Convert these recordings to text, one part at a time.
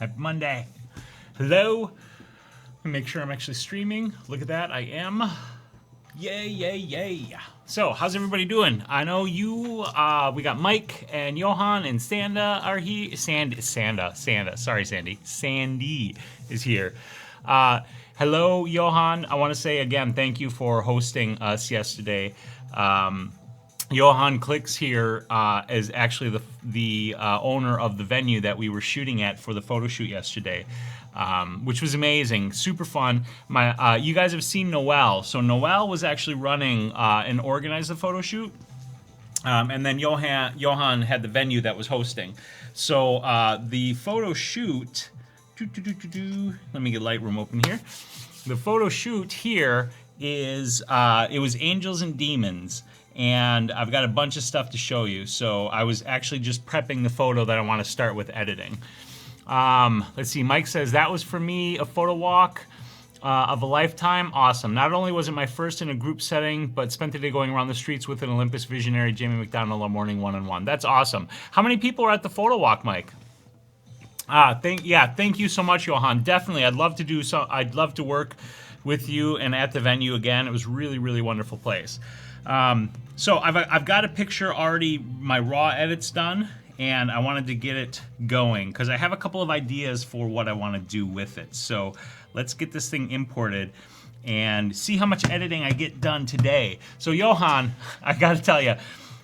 Happy Monday. Hello. Make sure I'm actually streaming. Look at that, I am. Yay, yay, yay. So, how's everybody doing? I know you, we got Mike and Johan and Sanda are here. Sanda. Sorry, Sandy. Sandy is here. Hello, Johan. I want to say again, thank you for hosting us yesterday. Johan Clicks here is actually the owner of the venue that we were shooting at for the photo shoot yesterday, which was amazing, super fun. You guys have seen Noel. So Noel was actually running and organized the photo shoot, and then Johan had the venue that was hosting. So the photo shoot, let me get Lightroom open here. The photo shoot here is, it was Angels and Demons. And I've got a bunch of stuff to show you. So I was actually just prepping the photo that I want to start with editing. Let's see, Mike says, that was for me, a photo walk of a lifetime. Awesome. Not only was it my first in a group setting, but spent the day going around the streets with an Olympus visionary, Jamie McDonald, all morning one-on-one. That's awesome. How many people are at the photo walk, Mike? Thank you so much, Johan. Definitely, I'd love to work with you and at the venue again. It was really, really wonderful place. So I've got a picture already, my raw edits done, and I wanted to get it going because I have a couple of ideas for what I want to do with it. So let's get this thing imported and see how much editing I get done today. So Johan, I got to tell you,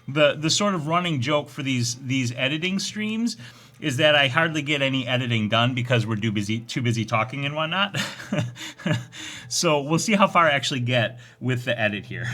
the sort of running joke for these editing streams is that I hardly get any editing done because we're too busy talking and whatnot. So we'll see how far I actually get with the edit here.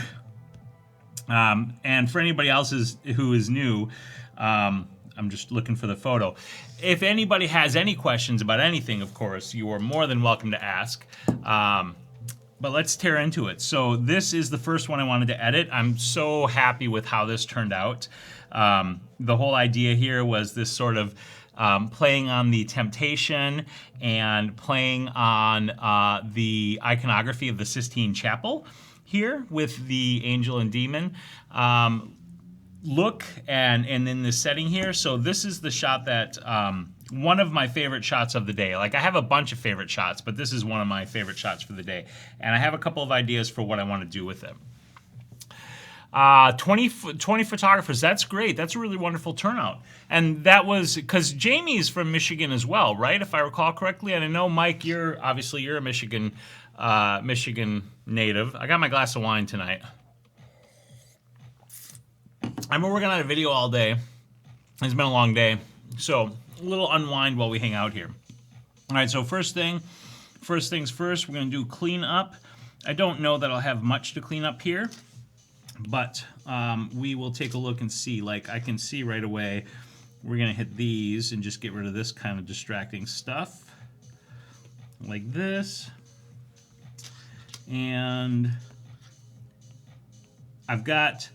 And for anybody else who is new, I'm just looking for the photo. If anybody has any questions about anything, of course, you are more than welcome to ask. But let's tear into it. So this is the first one I wanted to edit. I'm so happy with how this turned out. The whole idea here was this sort of playing on the temptation and playing on the iconography of the Sistine Chapel here with the angel and demon look and in this setting here. So this is the shot that one of my favorite shots of the day. Like I have a bunch of favorite shots, but this is one of my favorite shots for the day. And I have a couple of ideas for what I want to do with it. 20 photographers, that's great. That's a really wonderful turnout. And that was, because Jamie's from Michigan as well, right? If I recall correctly. And I know, Mike, you're a Michigan native. I got my glass of wine tonight. I've been working on a video all day. It's been a long day. So a little unwind while we hang out here. All right, so first things first, we're going to do clean up. I don't know that I'll have much to clean up here, but we will take a look and see. Like I can see right away, we're going to hit these and just get rid of this kind of distracting stuff. Like this. And I've got,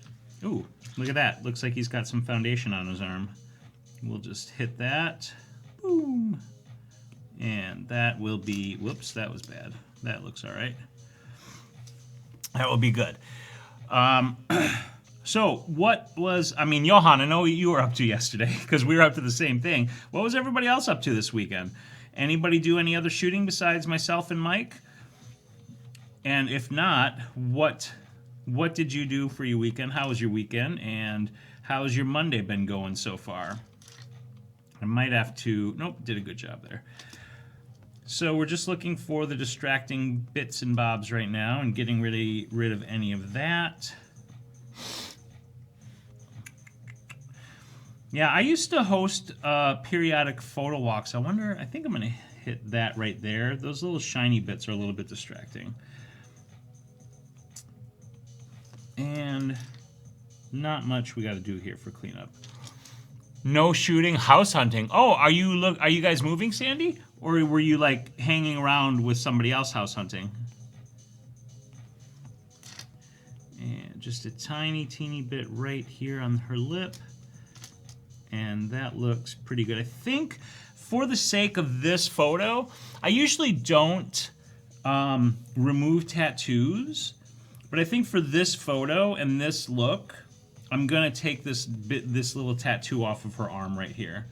ooh, look at that. Looks like he's got some foundation on his arm. We'll just hit that. Boom. And that will be, whoops, that was bad. That looks all right. That will be good. So what was, I mean, Johan, I know what you were up to yesterday because we were up to the same thing. What was everybody else up to this weekend? Anybody do any other shooting besides myself and Mike? And if not, what did you do for your weekend? How was your weekend? And how has your Monday been going so far? I might have to, nope, did a good job there. So we're just looking for the distracting bits and bobs right now and getting rid of any of that. Yeah, I used to host periodic photo walks. I wonder, I think I'm going to hit that right there. Those little shiny bits are a little bit distracting. And not much we got to do here for cleanup. No shooting, house hunting. Oh, are you guys moving, Sandy? Or were you like hanging around with somebody else house hunting? And just a tiny, teeny bit right here on her lip. And that looks pretty good. I think for the sake of this photo, I usually don't remove tattoos. But I think for this photo and this look, I'm gonna take this little tattoo off of her arm right here.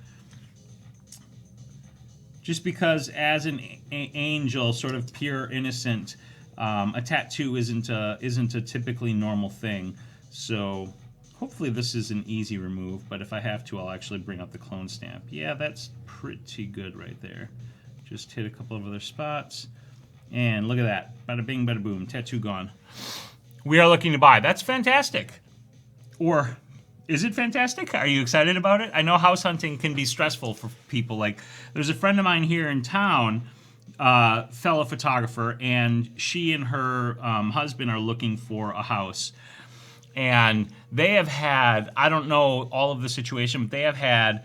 just because as an angel, sort of pure innocent, a tattoo isn't a typically normal thing. So hopefully this is an easy remove, but if I have to, I'll actually bring up the clone stamp. Yeah, that's pretty good right there. Just hit a couple of other spots. And look at that. Bada bing, bada boom. Tattoo gone. We are looking to buy. That's fantastic. Or is it fantastic? Are you excited about it? I know house hunting can be stressful for people. Like, there's a friend of mine here in town, fellow photographer, and she and her husband are looking for a house. And they have had, I don't know all of the situation, but they have had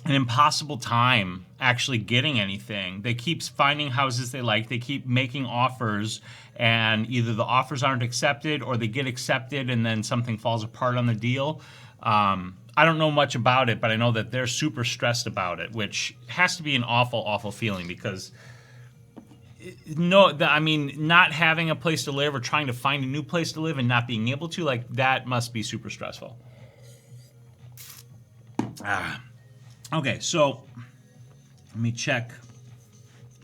an impossible time actually getting anything. They keep finding houses they like. They keep making offers, and either the offers aren't accepted or they get accepted and then something falls apart on the deal. I don't know much about it, but I know that they're super stressed about it, which has to be an awful, awful feeling because I mean, not having a place to live or trying to find a new place to live and not being able to, like, that must be super stressful. Okay, so let me check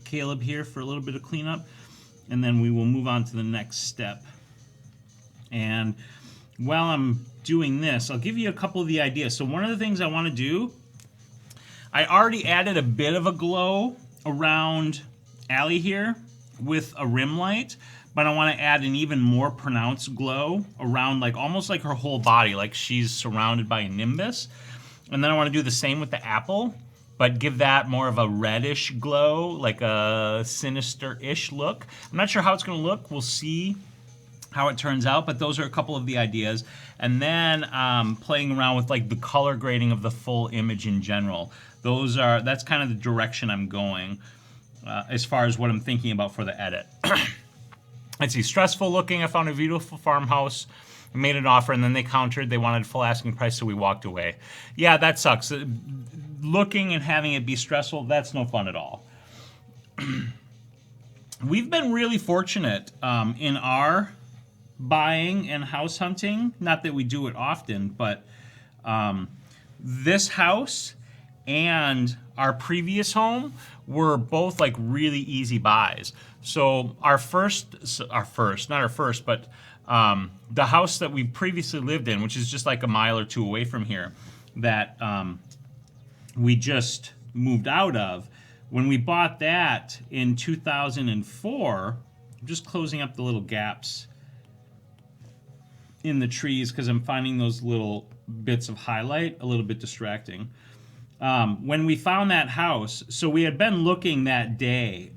Caleb here for a little bit of cleanup, and then we will move on to the next step. And while I'm doing this, I'll give you a couple of the ideas. So one of the things I want to do, I already added a bit of a glow around Allie here with a rim light, but I want to add an even more pronounced glow around, like, almost like her whole body, like she's surrounded by a nimbus. And then I want to do the same with the apple, but give that more of a reddish glow, like a sinister-ish look. I'm not sure how it's going to look. We'll see how it turns out, but those are a couple of the ideas. And then playing around with, like, the color grading of the full image in general. That's kind of the direction I'm going as far as what I'm thinking about for the edit. Let's see, stressful looking. I found a beautiful farmhouse. I made an offer, and then they countered. They wanted full asking price, so we walked away. Yeah, that sucks. Looking and having it be stressful, that's no fun at all. We've been really fortunate in our buying and house hunting. Not that we do it often, but this house and our previous home were both, like, really easy buys. So the house that we previously lived in, which is just like a mile or two away from here, that we just moved out of, when we bought that in 2004, I'm just closing up the little gaps in the trees because I'm finding those little bits of highlight a little bit distracting. When we found that house, so we had been looking that day.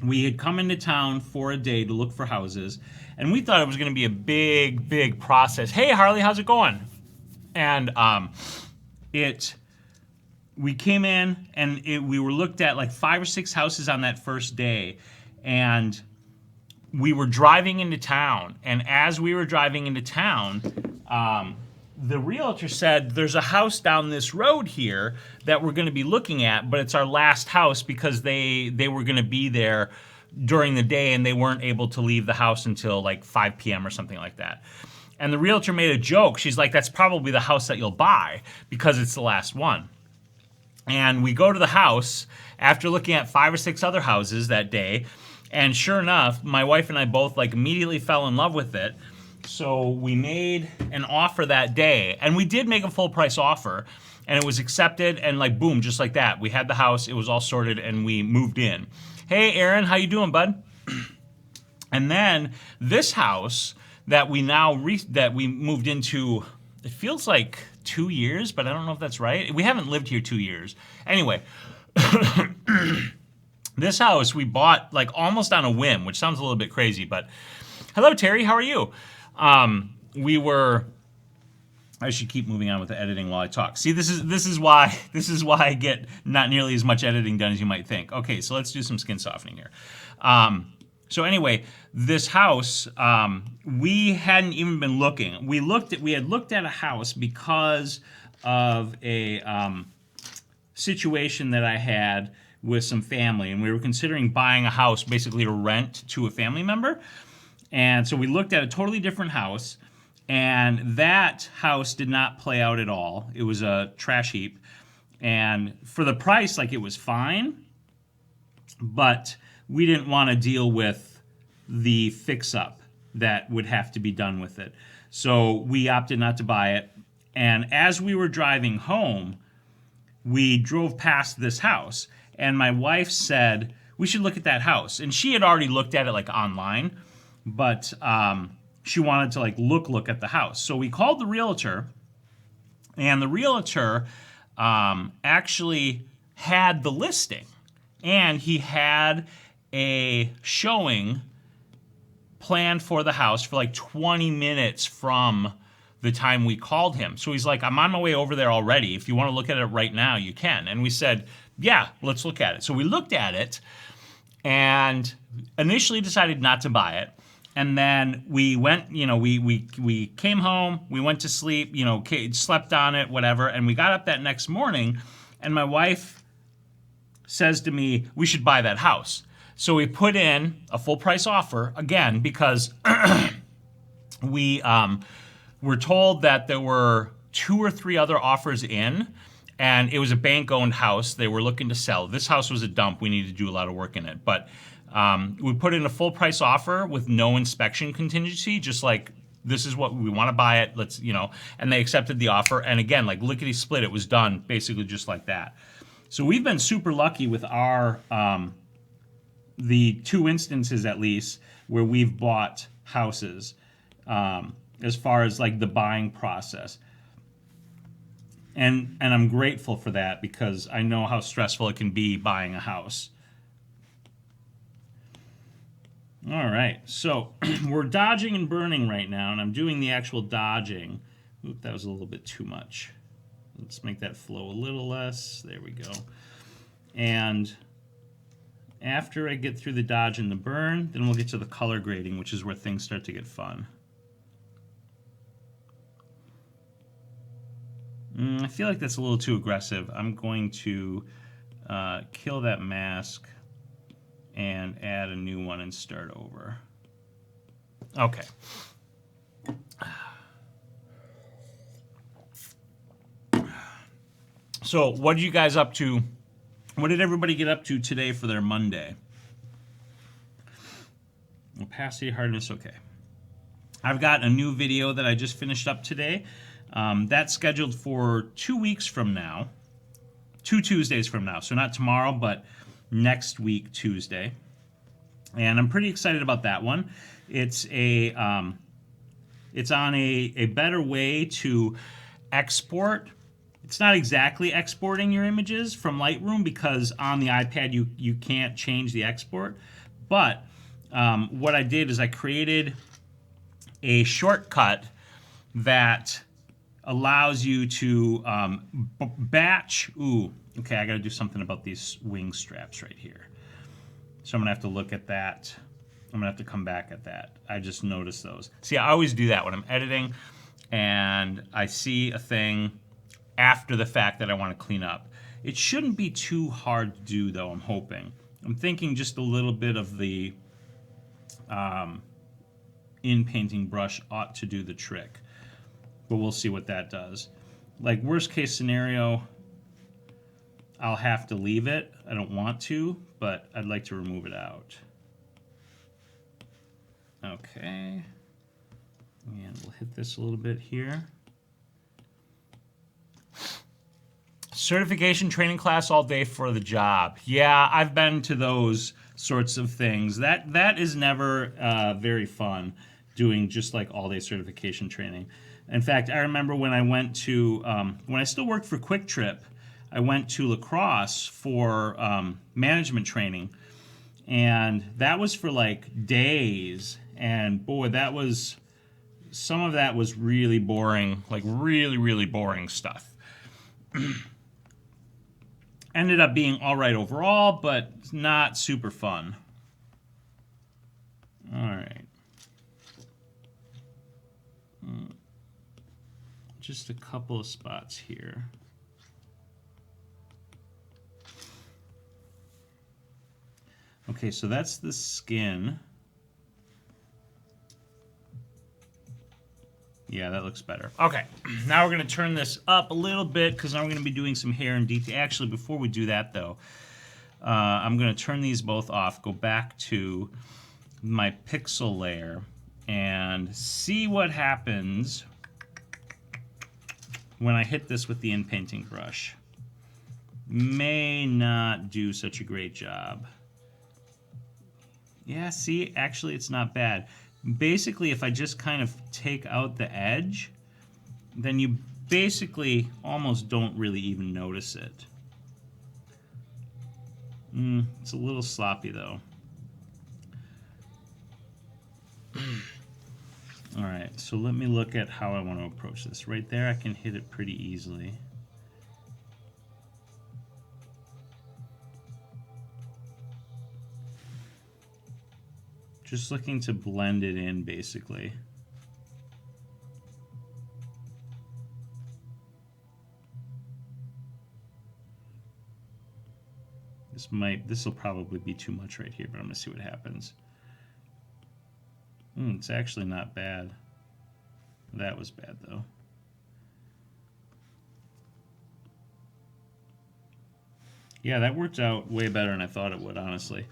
We had come into town for a day to look for houses, and we thought it was going to be a big, big process. Hey, Harley, how's it going? And we came in, and we were looked at like 5 or 6 houses on that first day, and we were driving into town. And as we were driving into town, the realtor said, there's a house down this road here that we're going to be looking at, but it's our last house because they were going to be there during the day and they weren't able to leave the house until like 5 p.m. or something like that. And the realtor made a joke. She's like, that's probably the house that you'll buy because it's the last one. And we go to the house after looking at 5 or 6 other houses that day. And sure enough, my wife and I both like immediately fell in love with it. So we made an offer that day, and we did make a full price offer, and it was accepted, and like boom, just like that, we had the house, it was all sorted, and we moved in. Hey Aaron, how you doing, bud? And then this house that we moved into, it feels like 2 years, but I don't know if that's right. We haven't lived here 2 years. Anyway, this house we bought like almost on a whim, which sounds a little bit crazy, but hello Terry, how are you? I should keep moving on with the editing while I talk. See, this is why I get not nearly as much editing done as you might think. Okay, so let's do some skin softening here. So anyway, this house, we hadn't even been looking. We had looked at a house because of a situation that I had with some family, and we were considering buying a house basically to rent to a family member. And so we looked at a totally different house, and that house did not play out at all. It was a trash heap. And for the price, like, it was fine, but we didn't want to deal with the fix-up that would have to be done with it. So we opted not to buy it. And as we were driving home, we drove past this house, and my wife said, we should look at that house. And she had already looked at it, like, online, but she wanted to, like, look at the house. So we called the realtor, and the realtor actually had the listing, and he had a showing planned for the house for like 20 minutes from the time we called him. So he's like, I'm on my way over there already. If you want to look at it right now, you can. And we said, yeah, let's look at it. So we looked at it and initially decided not to buy it. And then we went, you know, we came home, we went to sleep, you know, slept on it, whatever. And we got up that next morning, and my wife says to me, we should buy that house. So we put in a full price offer, again, because we were told that there were 2 or 3 other offers in, and it was a bank-owned house. They were looking to sell. This house was a dump. We needed to do a lot of work in it. But we put in a full price offer with no inspection contingency, just like, this is what we want to buy it, let's, you know, and they accepted the offer. And again, like, lickety split, it was done basically just like that. So we've been super lucky with our, the 2 instances at least, where we've bought houses, as far as like the buying process. And I'm grateful for that, because I know how stressful it can be buying a house. All right, so we're dodging and burning right now, and I'm doing the actual dodging. Oop, that was a little bit too much. Let's make that flow a little less. There we go. And after I get through the dodge and the burn, then we'll get to the color grading, which is where things start to get fun. I feel like that's a little too aggressive. I'm going to kill that mask and add a new one and start over. Okay. So what are you guys up to? What did everybody get up to today for their Monday? Opacity, hardness, okay. I've got a new video that I just finished up today. That's scheduled for 2 weeks from now. 2 Tuesdays from now. So not tomorrow, but next week, Tuesday. And I'm pretty excited about that one. It's a it's on a better way to export. It's not exactly exporting your images from Lightroom, because on the iPad you can't change the export. But what I did is I created a shortcut that allows you to batch. Ooh, okay, I got to do something about these wing straps right here. So I'm going to have to look at that. I'm going to have to come back at that. I just noticed those. See, I always do that when I'm editing and I see a thing after the fact that I want to clean up. It shouldn't be too hard to do, though, I'm hoping. I'm thinking just a little bit of the in-painting brush ought to do the trick. But we'll see what that does. Like, worst case scenario, I'll have to leave it. I don't want to, but I'd like to remove it out. Okay. And we'll hit this a little bit here. Certification training class all day for the job. Yeah, I've been to those sorts of things. That is never very fun, doing just like all-day certification training. In fact, I remember when I went to, when I still worked for Quick Trip, I went to La Crosse for management training, and that was for like days, and boy, that was, some of that was really boring, like really, really boring stuff. Ended up being all right overall, but not super fun. All right. Just a couple of spots here. Okay, so that's the skin. Yeah, that looks better. Okay, now we're going to turn this up a little bit because now we're going to be doing some hair and detail. Actually, before we do that, though, I'm going to turn these both off, go back to my pixel layer, and see what happens when I hit this with the in-painting brush. May not do such a great job. Yeah, see, actually it's not bad. Basically, if I just kind of take out the edge, then you basically almost don't really even notice it. It's a little sloppy, though. All right, so let me look at how I want to approach this. Right there, I can hit it pretty easily. Just looking to blend it in, basically. This will probably be too much right here, but I'm gonna see what happens. It's actually not bad. That was bad, though. Yeah, that worked out way better than I thought it would, honestly.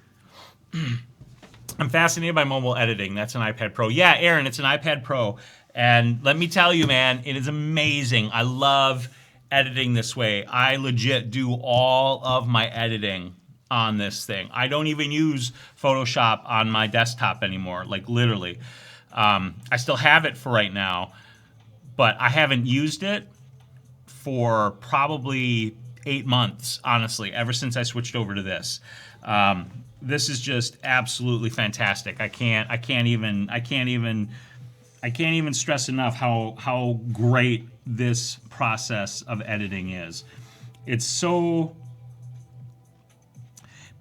I'm fascinated by mobile editing. That's an iPad Pro. Yeah, Aaron, it's an iPad Pro. And let me tell you, man, it is amazing. I love editing this way. I legit do all of my editing on this thing. I don't even use Photoshop on my desktop anymore, like literally. I still have it for right now, but I haven't used it for probably 8 months, honestly, ever since I switched over to this. This is just absolutely fantastic. I can't even stress enough how great this process of editing is. It's so,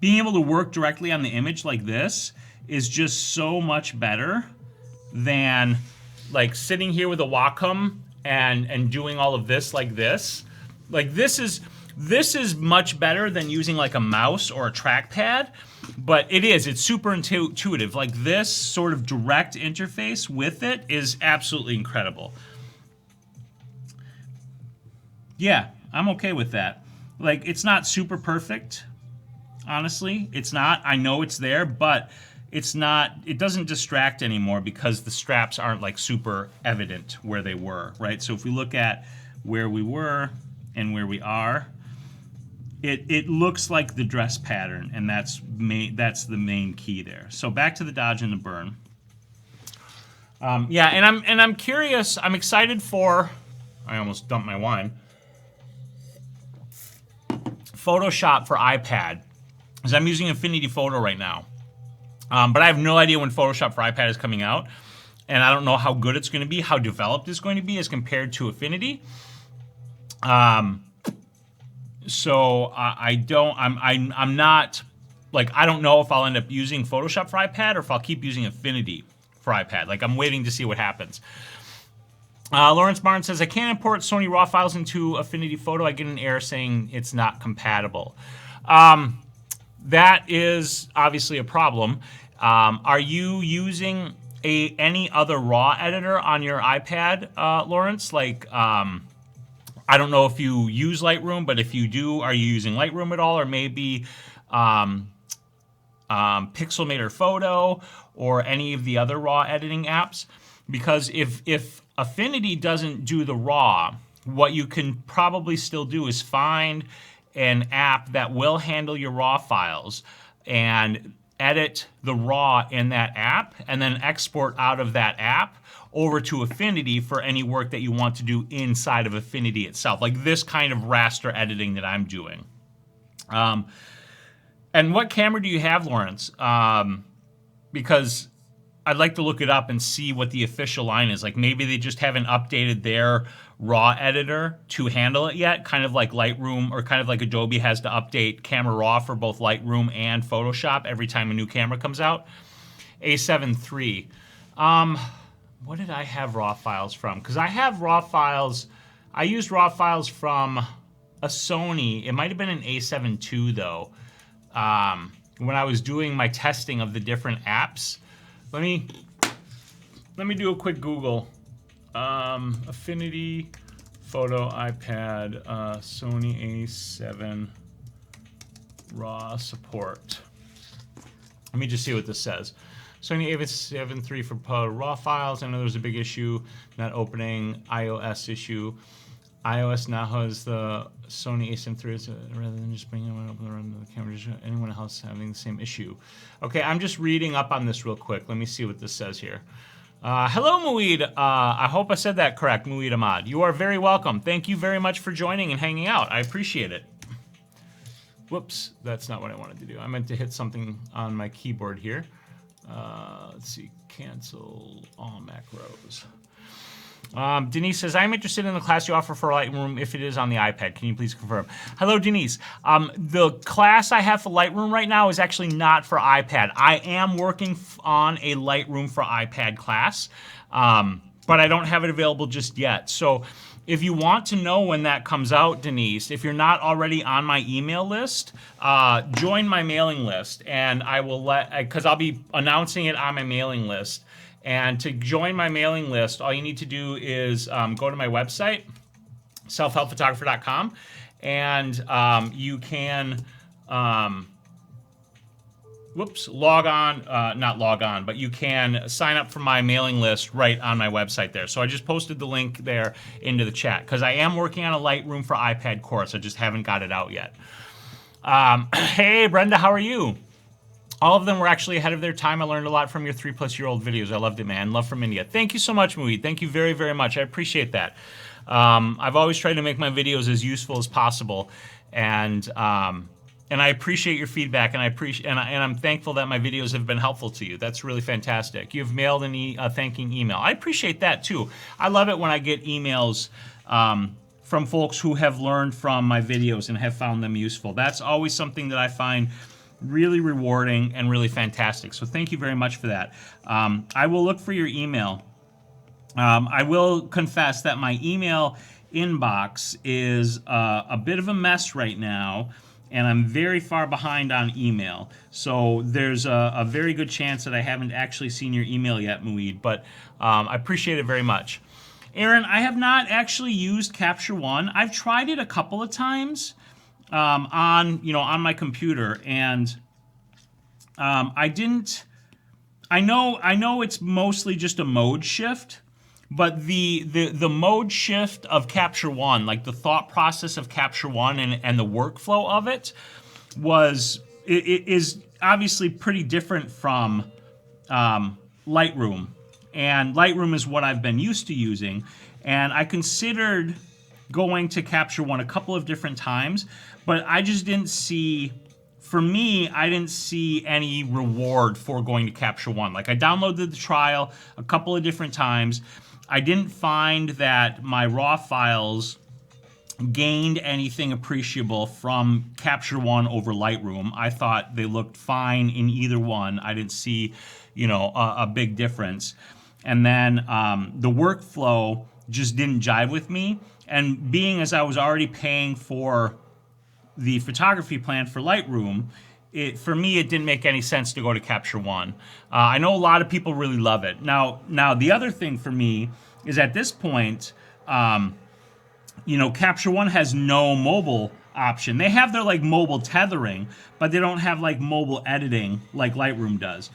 being able to work directly on the image like this is just so much better than like sitting here with a Wacom and doing all of this like this. Like this is much better than using like a mouse or a trackpad, but it's super intuitive. Like this sort of direct interface with it is absolutely incredible. Yeah, I'm okay with that. Like, it's not super perfect, honestly. It's not. I know it's there, but it's not, it doesn't distract anymore because the straps aren't like super evident where they were, right? So if we look at where we were and where we are, it looks like the dress pattern, and that's the main key there. So back to the dodge and the burn. Yeah, and I'm curious. I'm excited for. I almost dumped my wine. Photoshop for iPad, because I'm using Infinity Photo right now, but I have no idea when Photoshop for iPad is coming out, and I don't know how good it's going to be, how developed it's going to be as compared to Affinity. So I'm not, like, I don't know if I'll end up using Photoshop for iPad or if I'll keep using Affinity for iPad. Like, I'm waiting to see what happens. Lawrence Martin says, I can't import Sony RAW files into Affinity Photo. I get an error saying it's not compatible. That is obviously a problem. Are you using any other RAW editor on your iPad, Lawrence? Like, I don't know if you use Lightroom, but if you do, are you using Lightroom at all, or maybe Pixelmator Photo or any of the other RAW editing apps? Because if Affinity doesn't do the RAW, what you can probably still do is find an app that will handle your RAW files and edit the RAW in that app and then export out of that app over to Affinity for any work that you want to do inside of Affinity itself, like this kind of raster editing that I'm doing. And what camera do you have, Lawrence? Because I'd like to look it up and see what the official line is. Like, maybe they just haven't updated their RAW editor to handle it yet, kind of like Lightroom, or kind of like Adobe has to update Camera Raw for both Lightroom and Photoshop every time a new camera comes out. A7 III. What did I have RAW files from? Because I have RAW files. I used RAW files from a Sony. It might have been an A7 II, though, when I was doing my testing of the different apps. Let me do a quick Google. Affinity Photo iPad Sony A7 RAW support. Let me just see what this says. Sony A7 III for RAW files. I know there's a big issue not opening. iOS issue. iOS now has the Sony A7 III rather than just bringing it up and the camera. Just anyone else having the same issue? Okay, I'm just reading up on this real quick. Let me see what this says here. Hello, Muid. I hope I said that correct, Muid Ahmad. You are very welcome. Thank you very much for joining and hanging out. I appreciate it. Whoops, that's not what I wanted to do. I meant to hit something on my keyboard here. Let's see, cancel all macros. Denise says, I'm interested in the class you offer for Lightroom if it is on the iPad. Can you please confirm? Hello, Denise. The class I have for Lightroom right now is actually not for iPad. I am working on a Lightroom for iPad class, but I don't have it available just yet. So if you want to know when that comes out, Denise, if you're not already on my email list, join my mailing list, and I will because I'll be announcing it on my mailing list. And to join my mailing list, all you need to do is go to my website, selfhelpphotographer.com, and you can, log on, not log on, but you can sign up for my mailing list right on my website there. So I just posted the link there into the chat, because I am working on a Lightroom for iPad course. I just haven't got it out yet. Hey, Brenda, how are you? All of them were actually ahead of their time. I learned a lot from your 3+-year-old videos. I loved it, man. Love from India. Thank you so much, Muid. Thank you very, very much. I appreciate that. I've always tried to make my videos as useful as possible, and I appreciate your feedback, and I'm thankful that my videos have been helpful to you. That's really fantastic. You've mailed a thanking email. I appreciate that too. I love it when I get emails from folks who have learned from my videos and have found them useful. That's always something that I find really rewarding and really fantastic. So thank you very much for that. I will look for your email. I will confess that my email inbox is a bit of a mess right now, and I'm very far behind on email. So there's a very good chance that I haven't actually seen your email yet, Muid, but I appreciate it very much. Aaron, I have not actually used Capture One. I've tried it a couple of times. On my computer, and I know it's mostly just a mode shift, but the mode shift of Capture One, like the thought process of Capture One and the workflow of it, is obviously pretty different from Lightroom, and Lightroom is what I've been used to using, and I considered going to Capture One a couple of different times, but I just didn't see, for me, I didn't see any reward for going to Capture One. Like, I downloaded the trial a couple of different times. I didn't find that my RAW files gained anything appreciable from Capture One over Lightroom. I thought they looked fine in either one. I didn't see, a big difference. And then the workflow just didn't jive with me. And being as I was already paying for the photography plan for Lightroom, for me, it didn't make any sense to go to Capture One. I know a lot of people really love it. Now the other thing for me is at this point, Capture One has no mobile option. They have their mobile tethering, but they don't have mobile editing like Lightroom does.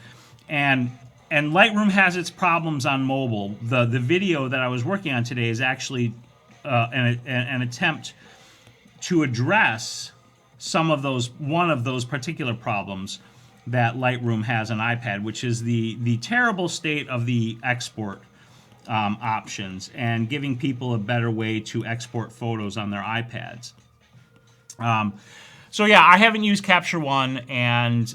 And Lightroom has its problems on mobile. The video that I was working on today is actually an attempt to address one of those particular problems that Lightroom has on iPad, which is the terrible state of the export options and giving people a better way to export photos on their iPads. So yeah, I haven't used Capture One, and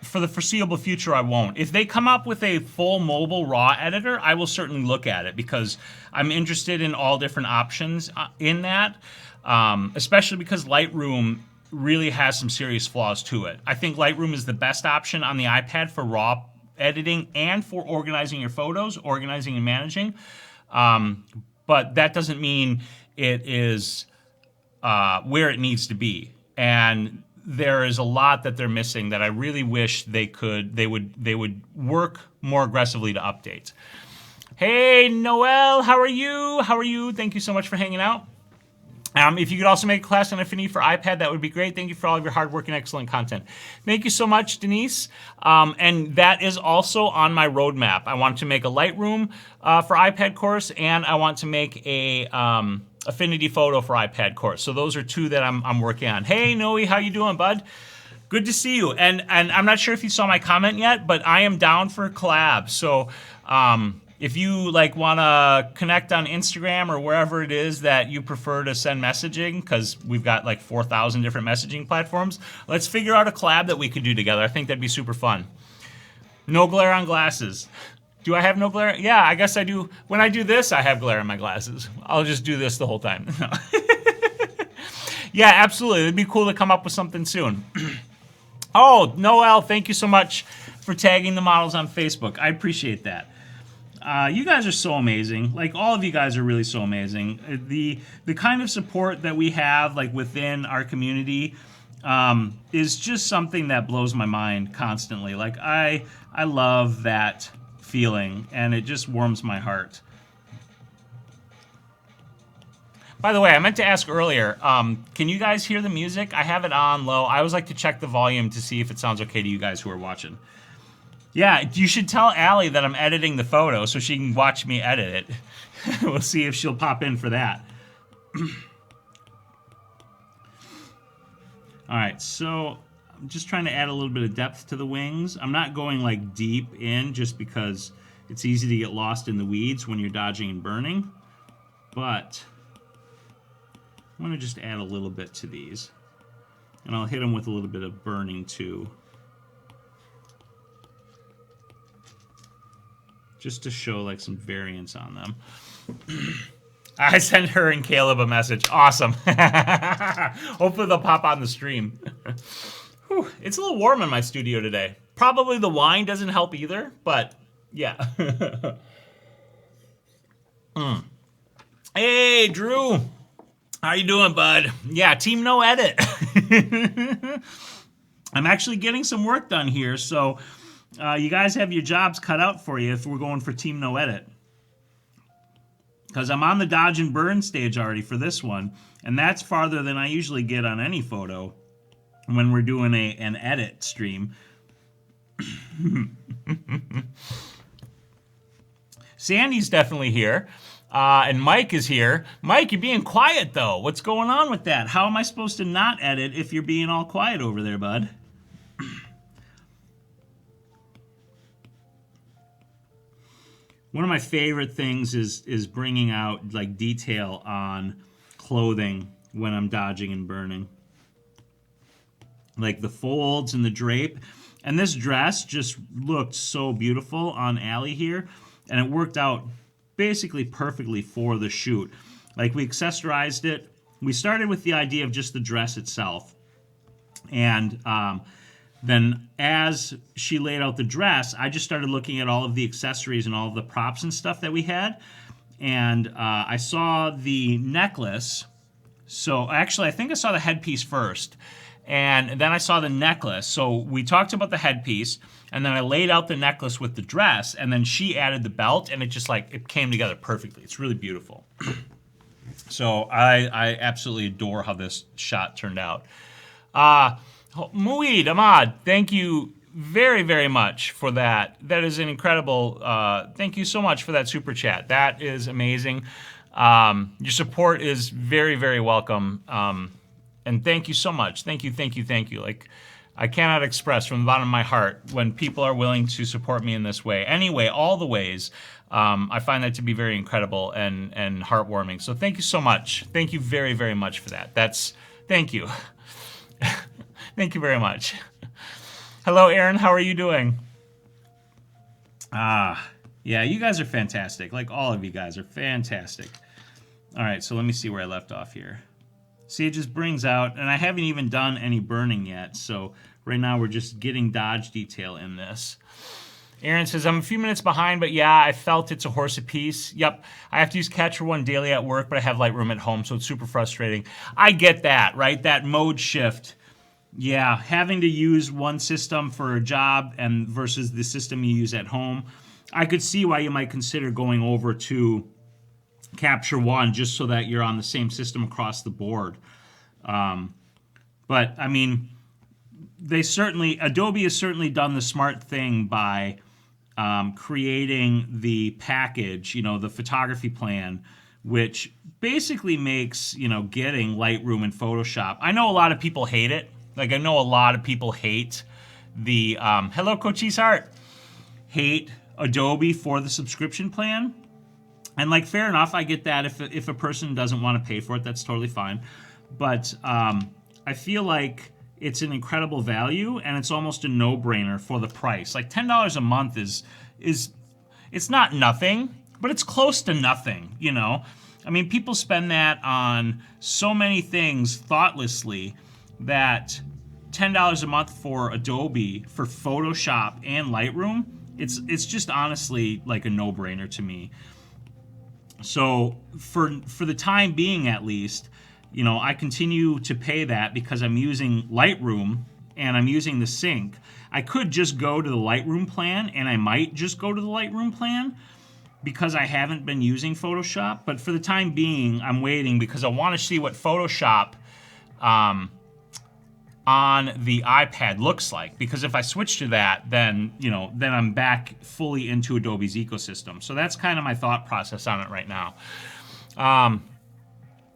for the foreseeable future, I won't. If they come up with a full mobile RAW editor, I will certainly look at it, because I'm interested in all different options in that, especially because Lightroom really has some serious flaws to it. I think Lightroom is the best option on the iPad for RAW editing and for organizing your photos, organizing and managing. But that doesn't mean it is where it needs to be. And there is a lot that they're missing that I really wish they would work more aggressively to update. Hey, Noel, how are you? How are you? Thank you so much for hanging out. If you could also make a class on Affinity for iPad, that would be great. Thank you for all of your hard work and excellent content. Thank you so much, Denise. And that is also on my roadmap. I want to make a Lightroom for iPad course, and I want to make a Affinity Photo for iPad course. So those are two that I'm working on. Hey, Noe, how you doing, bud? Good to see you. And I'm not sure if you saw my comment yet, but I am down for a collab. So if you like want to connect on Instagram or wherever it is that you prefer to send messaging, because we've got like 4,000 different messaging platforms, let's figure out a collab that we could do together. I think that'd be super fun. No glare on glasses. Do I have no glare? Yeah, I guess I do. When I do this, I have glare on my glasses. I'll just do this the whole time. Yeah, absolutely. It'd be cool to come up with something soon. Oh, Noel, thank you so much for tagging the models on Facebook. I appreciate that. You guys are so amazing. Like, all of you guys are really so amazing. The kind of support that we have, like, within our community is just something that blows my mind constantly. Like, I love that feeling, and it just warms my heart. By the way, I meant to ask earlier, can you guys hear the music? I have it on low. I always like to check the volume to see if it sounds okay to you guys who are watching. Yeah, you should tell Allie that I'm editing the photo so she can watch me edit it. We'll see if she'll pop in for that. All right, so I'm just trying to add a little bit of depth to the wings. I'm not going like deep in just because it's easy to get lost in the weeds when you're dodging and burning. But I'm gonna just add a little bit to these. And I'll hit them with a little bit of burning too. Just to show like some variance on them. I sent her and Caleb a message. Awesome. Hopefully they'll pop on the stream. Whew, it's a little warm in my studio today. Probably the wine doesn't help either, but yeah. Hey, Drew. How you doing, bud? Yeah, Team No Edit. I'm actually getting some work done here, so you guys have your jobs cut out for you if we're going for Team No Edit. Because I'm on the dodge and burn stage already for this one, and that's farther than I usually get on any photo when we're doing an edit stream. Sandy's definitely here, and Mike is here. Mike, you're being quiet, though. What's going on with that? How am I supposed to not edit if you're being all quiet over there, bud? One of my favorite things is bringing out like detail on clothing when I'm dodging and burning. Like the folds and the drape. And this dress just looked so beautiful on Allie here. And it worked out basically perfectly for the shoot. Like we accessorized it. We started with the idea of just the dress itself. And then as she laid out the dress, I just started looking at all of the accessories and all of the props and stuff that we had. And I saw the necklace. So actually, I think I saw the headpiece first. And then I saw the necklace. So we talked about the headpiece. And then I laid out the necklace with the dress. And then she added the belt. And it just like, it came together perfectly. It's really beautiful. So I absolutely adore how this shot turned out. Muid Ahmad, thank you very, very much for that. That is an incredible, thank you so much for that super chat. That is amazing. Your support is very, very welcome. And thank you so much. Thank you, thank you, thank you. Like, I cannot express from the bottom of my heart when people are willing to support me in this way. Anyway, all the ways, I find that to be very incredible and heartwarming. So thank you so much. Thank you very, very much for that. Thank you. Thank you very much. Hello, Aaron. How are you doing? Yeah, you guys are fantastic. Like, all of you guys are fantastic. All right, so let me see where I left off here. See, it just brings out, and I haven't even done any burning yet, so right now we're just getting dodge detail in this. Aaron says, I'm a few minutes behind, but yeah, I felt it's a horse apiece. Yep, I have to use Capture One daily at work, but I have Lightroom at home, so it's super frustrating. I get that, right? That mode shift. Yeah, having to use one system for a job and versus the system you use at home. I could see why you might consider going over to Capture One just so that you're on the same system across the board. But I mean, Adobe has certainly done the smart thing by creating the package, the photography plan, which basically makes, getting Lightroom and Photoshop. I know a lot of people hate it. Like, I know a lot of people hate the, hello, Cochise Heart, hate Adobe for the subscription plan. And, like, fair enough, I get that. If a person doesn't want to pay for it, that's totally fine. But I feel like it's an incredible value, and it's almost a no-brainer for the price. Like, $10 a month is it's not nothing, but it's close to nothing, I mean, people spend that on so many things thoughtlessly that $10 a month for Adobe, for Photoshop and Lightroom, it's just honestly like a no-brainer to me. So for the time being, at least, I continue to pay that because I'm using Lightroom and I'm using the sync. I could just go to the Lightroom plan, and I might just go to the Lightroom plan because I haven't been using Photoshop. But for the time being, I'm waiting because I want to see what Photoshop on the iPad looks like. Because if I switch to that, then then I'm back fully into Adobe's ecosystem. So that's kind of my thought process on it right now.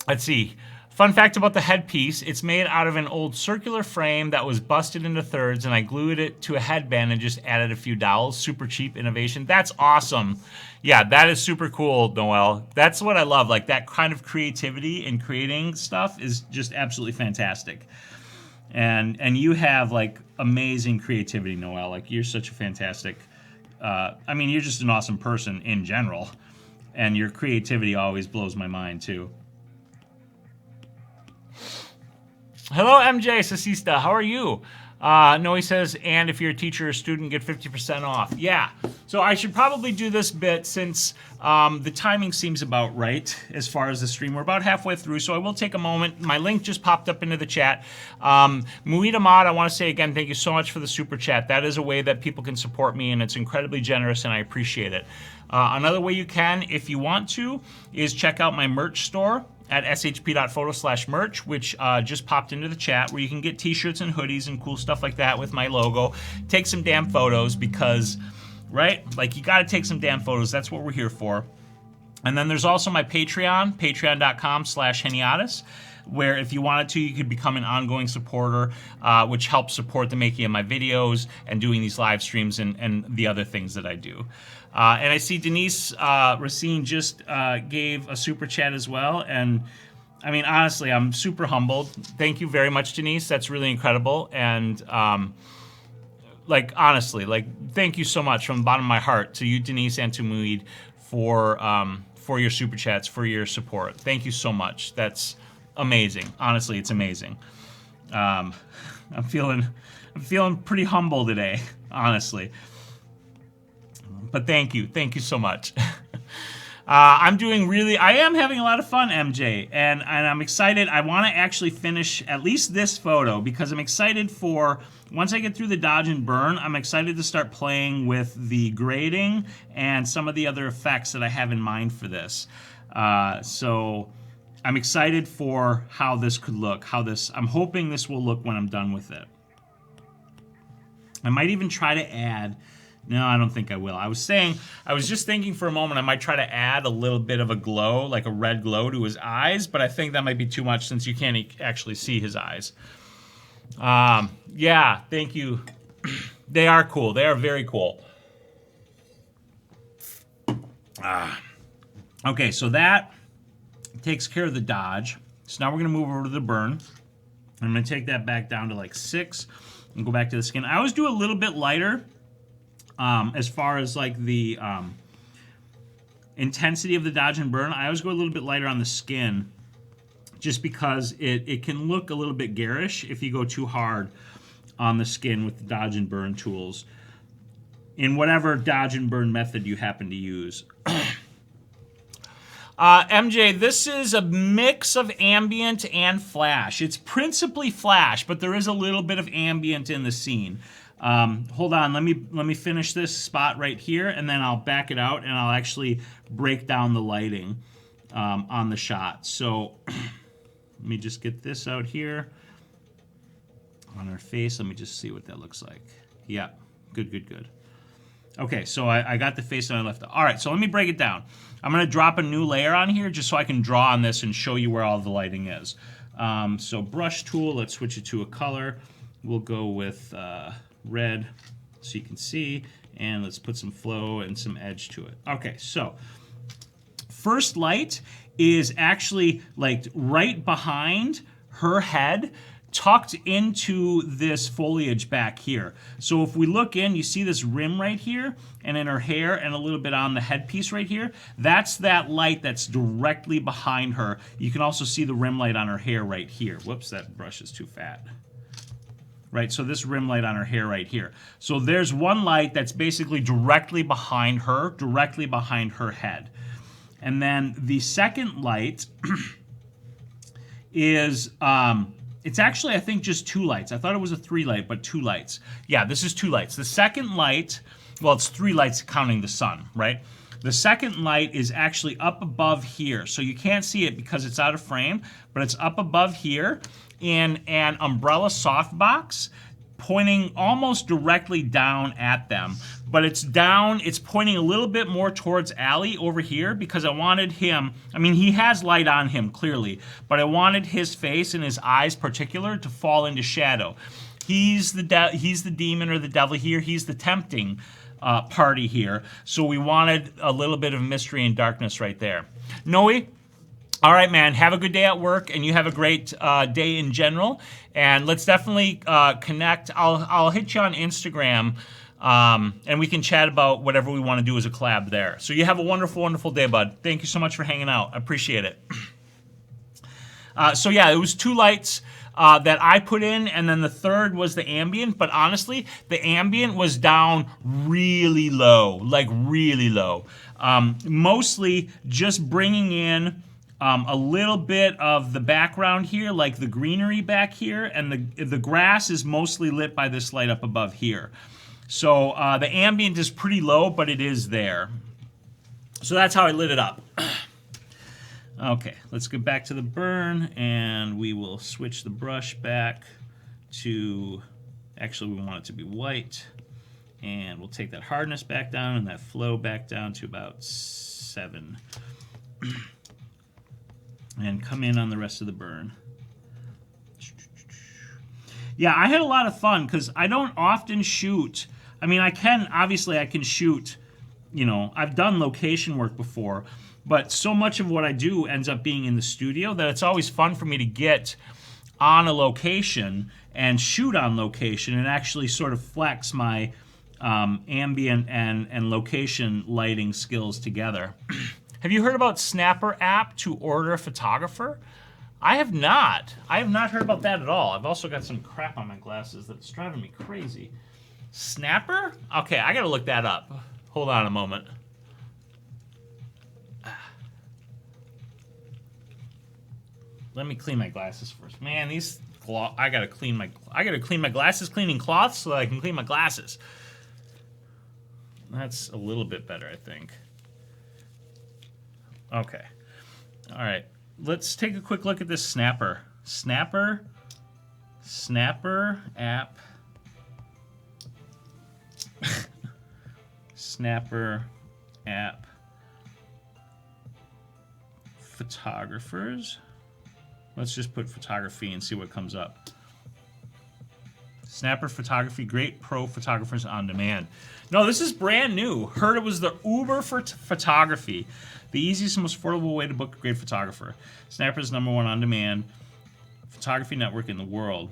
Let's see. Fun fact about the headpiece, it's made out of an old circular frame that was busted into thirds, and I glued it to a headband and just added a few dowels. Super cheap innovation. That's awesome. Yeah, that is super cool, Noel. That's what I love. Like, that kind of creativity in creating stuff is just absolutely fantastic. And you have, like, amazing creativity, Noel. Like, you're such a fantastic... I mean, you're just an awesome person in general. And your creativity always blows my mind, too. Hello, MJ Sasista. How are you? Noe says, and if you're a teacher or student, get 50% off. Yeah. So I should probably do this bit since the timing seems about right as far as the stream. We're about halfway through, so I will take a moment. My link just popped up into the chat. Muid Ahmad, I want to say again, thank you so much for the super chat. That is a way that people can support me, and it's incredibly generous, and I appreciate it. Another way you can, if you want to, is check out my merch store at shp.photo/merch, which just popped into the chat, where you can get t-shirts and hoodies and cool stuff like that with my logo. Take some damn photos because, right? Like, you gotta take some damn photos. That's what we're here for. And then there's also my Patreon, patreon.com/Heniadis, where if you wanted to, you could become an ongoing supporter, which helps support the making of my videos and doing these live streams and the other things that I do. And I see Denise Racine just gave a super chat as well. And I mean, honestly, I'm super humbled. Thank you very much, Denise. That's really incredible. And like, honestly, like, thank you so much from the bottom of my heart to you, Denise, and to Muid for your super chats, for your support. Thank you so much. That's amazing. Honestly, it's amazing. I'm feeling pretty humble today, honestly. But thank you so much. I am having a lot of fun, MJ, and I'm excited. I want to actually finish at least this photo because I'm excited for, once I get through the dodge and burn, I'm excited to start playing with the grading and some of the other effects that I have in mind for this. So I'm excited for how this could look, I'm hoping this will look when I'm done with it. I might even try to add, no, I don't think I will. I was just thinking for a moment I might try to add a little bit of a glow, like a red glow to his eyes, but I think that might be too much since you can't actually see his eyes. Yeah, thank you. They are cool. They are very cool. Okay, so that takes care of the dodge. So now we're going to move over to the burn. I'm going to take that back down to like 6 and go back to the skin. I always do a little bit lighter as far as like the intensity of the dodge and burn. I always go a little bit lighter on the skin just because it can look a little bit garish if you go too hard on the skin with the dodge and burn tools in whatever dodge and burn method you happen to use. MJ, this is a mix of ambient and flash. It's principally flash, but there is a little bit of ambient in the scene. Hold on, let me finish this spot right here, and then I'll back it out, and I'll actually break down the lighting on the shot. So let me just get this out here on her face. Let me just see what that looks like. Yeah, good, good, good. Okay, so I got the face and I left it. All right, so let me break it down. I'm going to drop a new layer on here just so I can draw on this and show you where all the lighting is. So brush tool, let's switch it to a color. We'll go with red so you can see, and let's put some flow and some edge to it. Okay, so first light is actually like right behind her head, tucked into this foliage back here. So if we look in, you see this rim right here, and in her hair, and a little bit on the headpiece right here. That's that light that's directly behind her. You can also see the rim light on her hair right here. Whoops, that brush is too fat. Right, so this rim light on her hair right here. So there's one light that's basically directly behind her head. And then the second light is, it's actually, I think, just 2 lights. I thought it was a 3 light, but 2 lights. Yeah, this is 2 lights. The second light, well, it's 3 lights counting the sun, right? The second light is actually up above here. So you can't see it because it's out of frame, but it's up above here in an umbrella softbox pointing almost directly down at them. But it's down, it's pointing a little bit more towards Allie over here because I wanted him, I mean, he has light on him clearly, but I wanted his face and his eyes particular to fall into shadow. He's the demon or the devil here. He's the tempting party here. So we wanted a little bit of mystery and darkness right there. Noe? All right, man, have a good day at work, and you have a great day in general. And let's definitely connect. I'll hit you on Instagram, and we can chat about whatever we want to do as a collab there. So you have a wonderful, wonderful day, bud. Thank you so much for hanging out. I appreciate it. So yeah, it was 2 lights that I put in, and then the third was the ambient. But honestly, the ambient was down really low, like really low. Mostly just bringing in a little bit of the background here, like the greenery back here, and the grass is mostly lit by this light up above here. So the ambient is pretty low, but it is there. So that's how I lit it up. Okay, let's get back to the burn, and we will switch the brush back to, actually we want it to be white, and we'll take that hardness back down and that flow back down to about 7. And come in on the rest of the burn. Yeah, I had a lot of fun because I don't often shoot. I mean, obviously I can shoot, you know, I've done location work before, but so much of what I do ends up being in the studio that it's always fun for me to get on a location and shoot on location and actually sort of flex my ambient and location lighting skills together. Have you heard about Snapper app to order a photographer? I have not. I have not heard about that at all. I've also got some crap on my glasses that's driving me crazy. Snapper? Okay, I gotta look that up. Hold on a moment. Let me clean my glasses first. Man, these I gotta clean my glasses cleaning cloths so that I can clean my glasses. That's a little bit better, I think. Okay. All right. Let's take a quick look at this Snapper. Snapper app. Snapper app. Photographers. Let's just put photography and see what comes up. Snapper photography, great pro photographers on demand. No, this is brand new. Heard it was the Uber for photography. The easiest and most affordable way to book a great photographer. Snapper's #1 on-demand photography network in the world.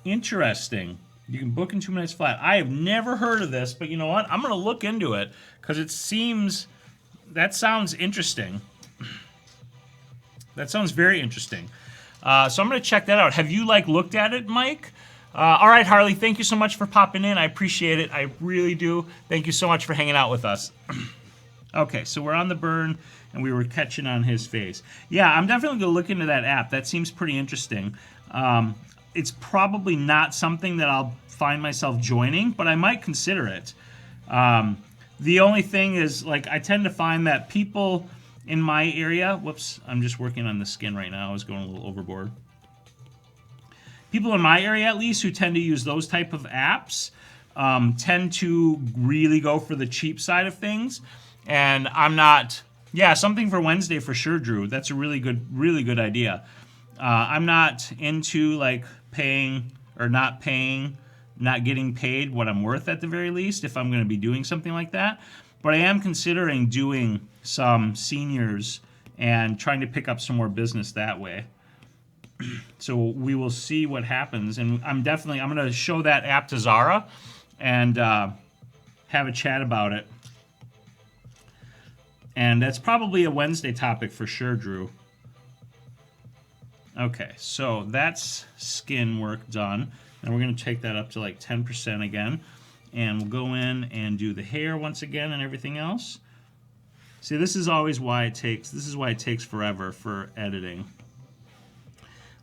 Interesting. You can book in 2 minutes flat. I have never heard of this, but you know what? I'm going to look into it because it seems... That sounds interesting. That sounds very interesting. So I'm going to check that out. Have you, like, looked at it, Mike? All right, Harley, thank you so much for popping in. I appreciate it. I really do. Thank you so much for hanging out with us. Okay, so we're on the burn, and we were catching on his face. Yeah, I'm definitely going to look into that app. That seems pretty interesting. it's probably not something that I'll find myself joining, but I might consider it. The only thing is, like, I tend to find that people in my area, whoops, I'm just working on the skin right now. I was going a little overboard. People in my area, at least, who tend to use those type of apps, tend to really go for the cheap side of things. And I'm not, yeah, something for Wednesday for sure, Drew. That's a really good idea. I'm not into, like, paying or not paying, not getting paid what I'm worth at the very least if I'm going to be doing something like that. But I am considering doing some seniors and trying to pick up some more business that way. So we will see what happens. And I'm going to show that app to Zara and have a chat about it. And that's probably a Wednesday topic for sure, Drew. Okay, so that's skin work done. And we're going to take that up to like 10% again. And we'll go in and do the hair once again and everything else. See, this is why it takes forever for editing.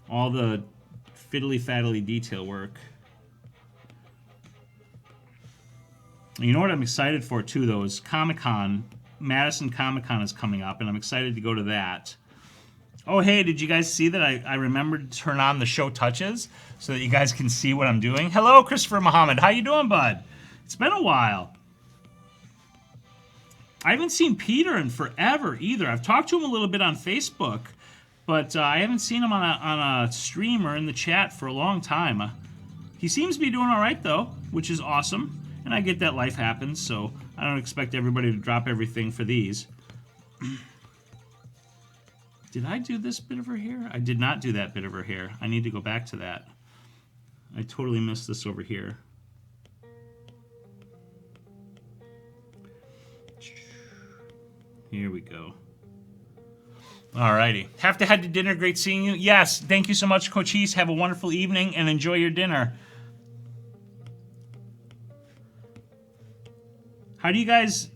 All the fiddly-faddly detail work. You know what I'm excited for, too, though, is Comic-Con. Madison Comic-Con is coming up, and I'm excited to go to that. Oh, hey, did you guys see that I remembered to turn on the show touches so that you guys can see what I'm doing? Hello, Christopher Muhammad. How you doing, bud? It's been a while. I haven't seen Peter in forever, either. I've talked to him a little bit on Facebook, but I haven't seen him on a stream or in the chat for a long time. He seems to be doing all right, though, which is awesome. And I get that life happens, so I don't expect everybody to drop everything for these. Did I do this bit of her hair? I did not do that bit of her hair. I need to go back to that. I totally missed this over here. Here we go. Alrighty. Have to head to dinner. Great seeing you. Yes, thank you so much, Cochise. Have a wonderful evening and enjoy your dinner. How do you guys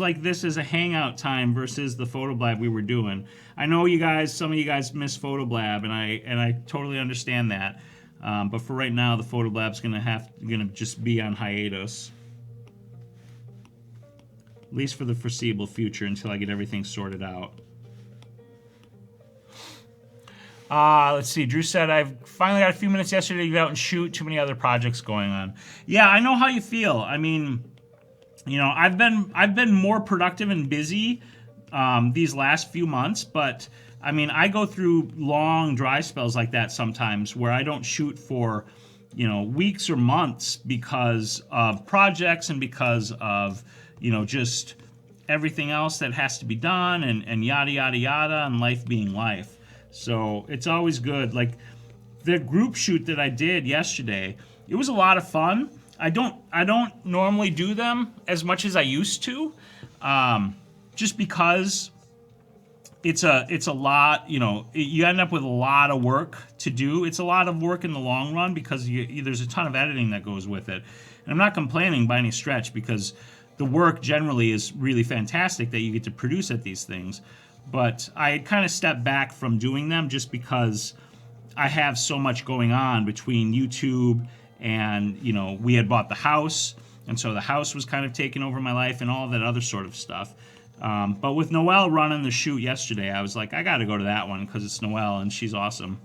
like this as a hangout time versus the Photoblab we were doing? I know some of you guys miss Photoblab, and I totally understand that. But for right now, the Photoblab's gonna just be on hiatus, at least for the foreseeable future until I get everything sorted out. Let's see. Drew said, I've finally got a few minutes yesterday to get out and shoot. Too many other projects going on. Yeah, I know how you feel. I mean, you know, I've been more productive and busy these last few months, but I mean, I go through long dry spells like that sometimes where I don't shoot for, you know, weeks or months because of projects and because of, you know, just everything else that has to be done and yada, yada, yada, and life being life. So it's always good. Like the group shoot that I did yesterday, it was a lot of fun. I don't normally do them as much as I used to, just because it's a lot. You know, you end up with a lot of work to do. It's a lot of work in the long run because there's a ton of editing that goes with it. And I'm not complaining by any stretch because the work generally is really fantastic that you get to produce at these things. But I kind of stepped back from doing them just because I have so much going on between YouTube and, you know, we had bought the house, and so the house was kind of taking over my life and all that other sort of stuff. But with Noelle running the shoot yesterday, I was like, I got to go to that one because it's Noelle and she's awesome.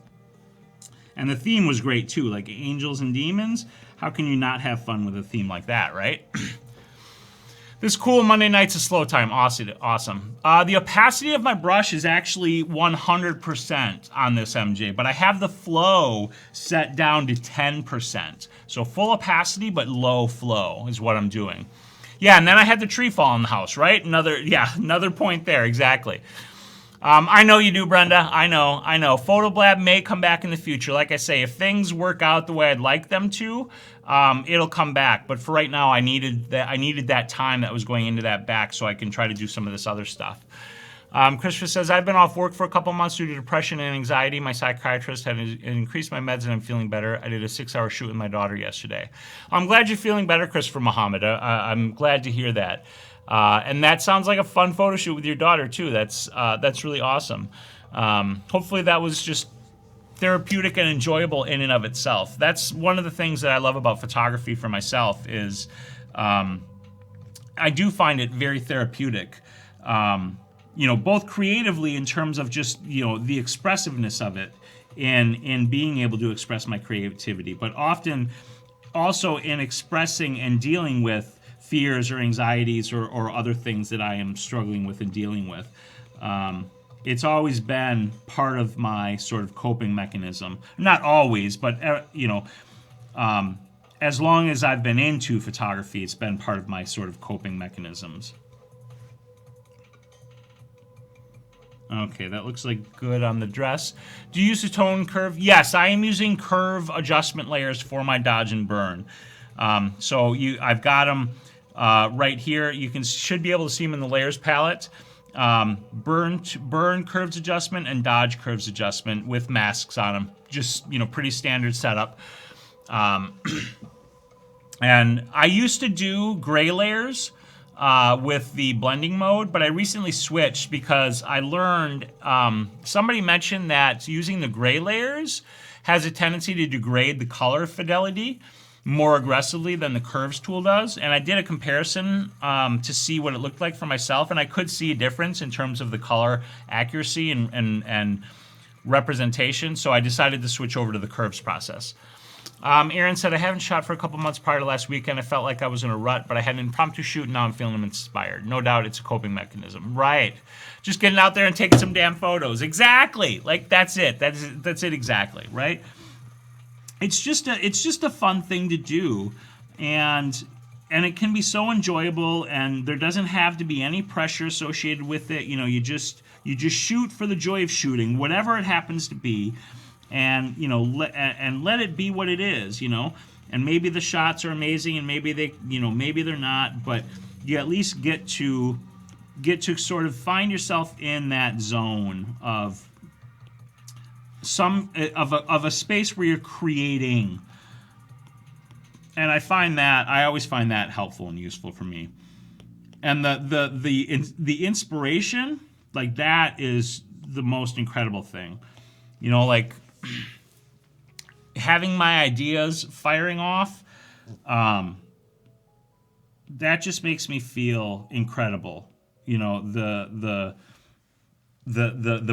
And the theme was great too, like angels and demons. How can you not have fun with a theme like that, right? This cool Monday night's a slow time. Awesome. The opacity of my brush is actually 100% on this MJ, but I have the flow set down to 10%. So full opacity, but low flow is what I'm doing. Yeah, and then I had the tree fall in the house, right? Another point there, exactly. I know you do, Brenda. I know. Photoblab may come back in the future. Like I say, if things work out the way I'd like them to, it'll come back. But for right now, I needed that time that was going into that back so I can try to do some of this other stuff. Christopher says, I've been off work for a couple months due to depression and anxiety. My psychiatrist had increased my meds and I'm feeling better. I did a 6-hour shoot with my daughter yesterday. I'm glad you're feeling better, Christopher Muhammad. I'm glad to hear that. And that sounds like a fun photo shoot with your daughter too. That's really awesome. Hopefully that was just therapeutic and enjoyable in and of itself. That's one of the things that I love about photography for myself is I do find it very therapeutic. You know, both creatively in terms of just, you know, the expressiveness of it in being able to express my creativity, but often also in expressing and dealing with fears or anxieties or other things that I am struggling with and dealing with. It's always been part of my sort of coping mechanism. Not always, but, you know, as long as I've been into photography, it's been part of my sort of coping mechanisms. Okay, that looks like good on the dress. Do you use a tone curve? Yes, I am using curve adjustment layers for my dodge and burn. So I've got them right here. You should be able to see them in the layers palette. Burn curves adjustment and dodge curves adjustment with masks on them. Just, you know, pretty standard setup. And I used to do gray layers with the blending mode, but I recently switched because I learned, somebody mentioned that using the gray layers has a tendency to degrade the color fidelity more aggressively than the curves tool does. And I did a comparison to see what it looked like for myself, and I could see a difference in terms of the color accuracy and representation, so I decided to switch over to the curves process. Aaron said, I haven't shot for a couple months prior to last weekend. I felt like I was in a rut, but I had an impromptu shoot, and now I'm feeling inspired. No doubt it's a coping mechanism. Right. Just getting out there and taking some damn photos. Exactly. Like, that's it. That's it exactly, right? It's just a fun thing to do, and it can be so enjoyable, and there doesn't have to be any pressure associated with it. You know, you just shoot for the joy of shooting, whatever it happens to be. And, you know, let it be what it is, you know. And maybe the shots are amazing, and maybe maybe they're not, but you at least get to sort of find yourself in that zone of a space where you're creating. And I always find that helpful and useful for me. And the inspiration, like, that is the most incredible thing. You know, like, having my ideas firing off, that just makes me feel incredible. You know, the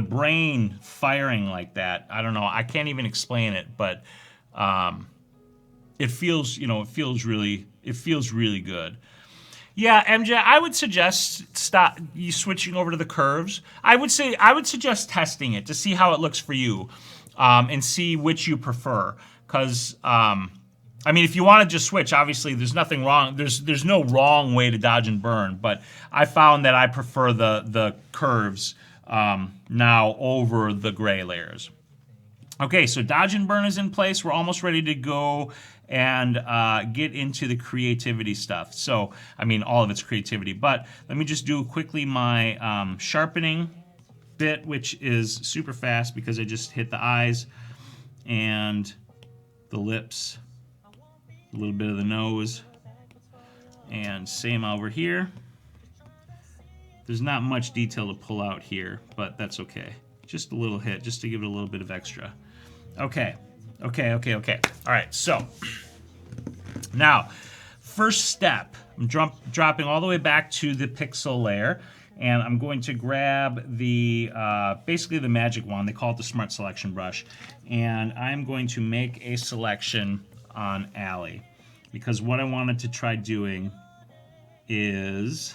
brain firing like that. I don't know. I can't even explain it, but it feels really good. Yeah, MJ, I would suggest switching over to the curves. I would suggest testing it to see how it looks for you, and see which you prefer. Because I mean, if you want to just switch, obviously there's nothing wrong. There's no wrong way to dodge and burn. But I found that I prefer the curves now over the gray layers. Okay, so dodge and burn is in place. We're almost ready to go and get into the creativity stuff. So, I mean, all of it's creativity. But let me just do quickly my sharpening bit, which is super fast because I just hit the eyes and the lips, a little bit of the nose, and same over here. There's not much detail to pull out here, but that's okay. Just a little hit, just to give it a little bit of extra. Okay. All right, so now, first step, I'm dropping all the way back to the pixel layer, and I'm going to grab the basically the magic wand. They call it the Smart Selection Brush, and I'm going to make a selection on Alley, because what I wanted to try doing is,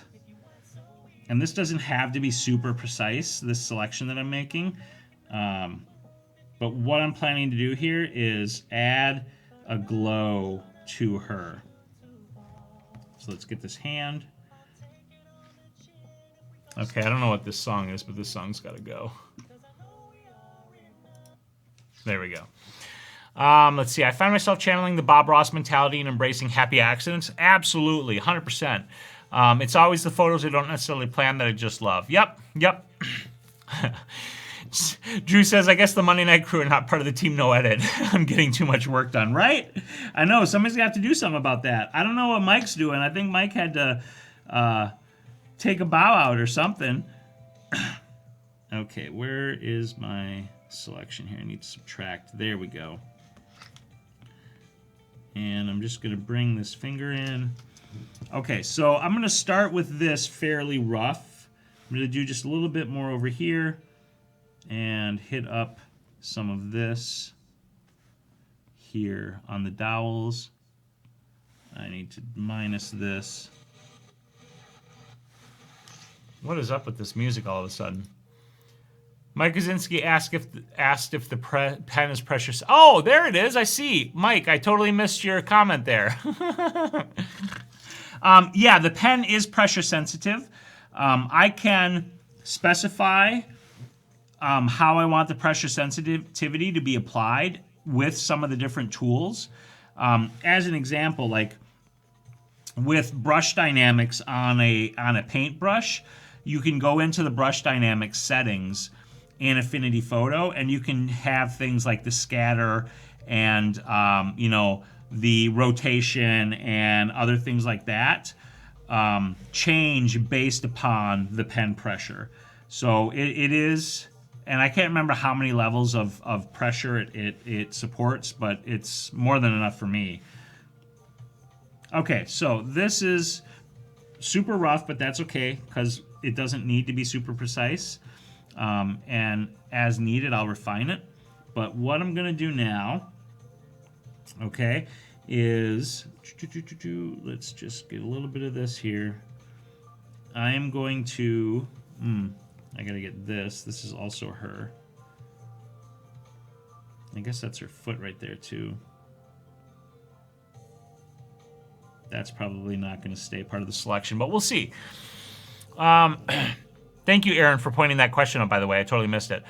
and this doesn't have to be super precise, this selection that I'm making, but what I'm planning to do here is add a glow to her. So let's get this hand. Okay, I don't know what this song is, but this song's got to go. There we go. Let's see. I find myself channeling the Bob Ross mentality and embracing happy accidents. Absolutely, 100%. It's always the photos I don't necessarily plan that I just love. Yep. Drew says, I guess the Monday Night Crew are not part of the team No Edit. I'm getting too much work done, right? I know, somebody's going to have to do something about that. I don't know what Mike's doing. I think Mike had to take a bow out or something. Okay, where is my selection here? I need to subtract. There we go. And I'm just going to bring this finger in. Okay, so I'm going to start with this fairly rough. I'm going to do just a little bit more over here and hit up some of this here on the dowels. I need to minus this. What is up with this music all of a sudden? Mike Kaczynski asked if the pen is pressure. Oh, there it is. I see. Mike, I totally missed your comment there. Yeah, the pen is pressure sensitive. I can specify how I want the pressure sensitivity to be applied with some of the different tools. As an example, like with brush dynamics on a paintbrush, you can go into the brush dynamics settings in Affinity Photo, and you can have things like the scatter and you know, the rotation and other things like that change based upon the pen pressure. So it is, and I can't remember how many levels of pressure it supports, but it's more than enough for me. Okay, so this is super rough, but that's okay because it doesn't need to be super precise. And as needed, I'll refine it. But what I'm going to do now, okay, is let's just get a little bit of this here. I am going to, I got to get this. This is also her. I guess that's her foot right there too. That's probably not going to stay part of the selection, but we'll see. Thank you, Aaron, for pointing that question out, by the way. I totally missed it.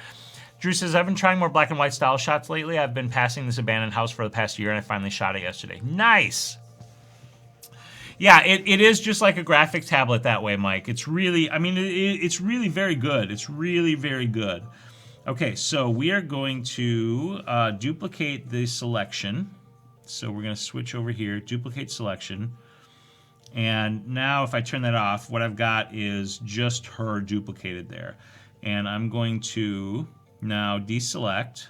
Drew says, I've been trying more black and white style shots lately. I've been passing this abandoned house for the past year, and I finally shot it yesterday. Nice. Yeah, it is just like a graphics tablet that way, Mike. It's really, I mean, it's really very good. It's really very good. Okay, so we are going to duplicate the selection. So we're going to switch over here, duplicate selection. And now if I turn that off, what I've got is just her duplicated there. And I'm going to now deselect.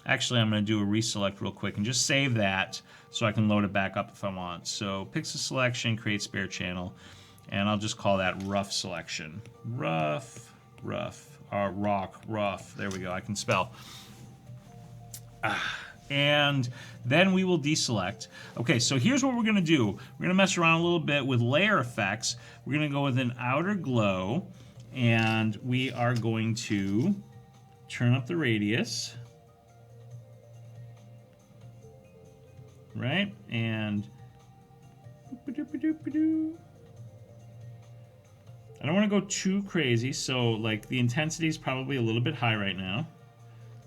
Actually, I'm going to do a reselect real quick and just save that so I can load it back up if I want. So pixel selection, create spare channel, and I'll just call that rough selection. Rough, rock, rough. There we go, I can spell. And then we will deselect. Okay, so here's what we're going to do. We're going to mess around a little bit with layer effects. We're going to go with an outer glow, and we are going to turn up the radius. Right? And I don't want to go too crazy, so like the intensity is probably a little bit high right now.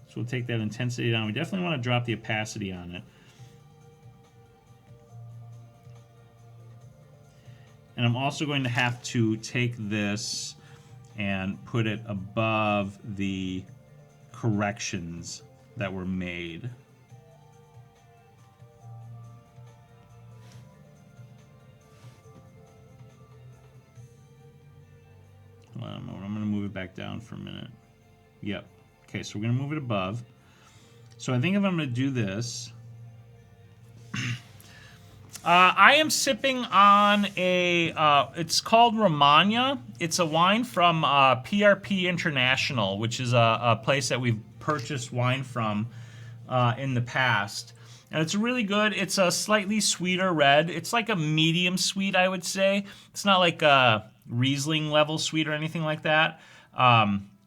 So we'll take that intensity down. We definitely want to drop the opacity on it. And I'm also going to have to take this and put it above the corrections that were made. Hold on a moment. I'm going to move it back down for a minute. Yep. Okay, so we're going to move it above. So I think if I'm going to do this, I am sipping on a, it's called Romagna. It's a wine from PRP International, which is a place that we've purchased wine from in the past. And it's really good. It's a slightly sweeter red. It's like a medium sweet, I would say. It's not like a Riesling level sweet or anything like that.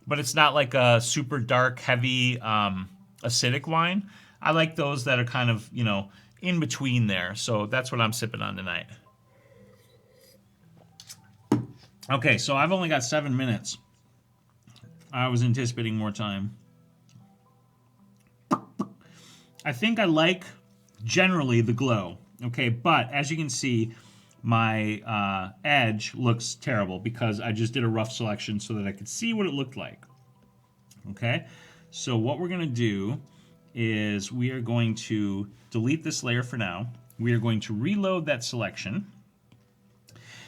But it's not like a super dark, heavy, acidic wine. I like those that are kind of, you know, in between there. So that's what I'm sipping on tonight. okay, so I've only got 7 minutes. I was anticipating more time. I think I like, generally, the glow. Okay, but as you can see, my edge looks terrible because I just did a rough selection so that I could see what it looked like. Okay, so what we're going to do is we are going to delete this layer for now. We are going to reload that selection.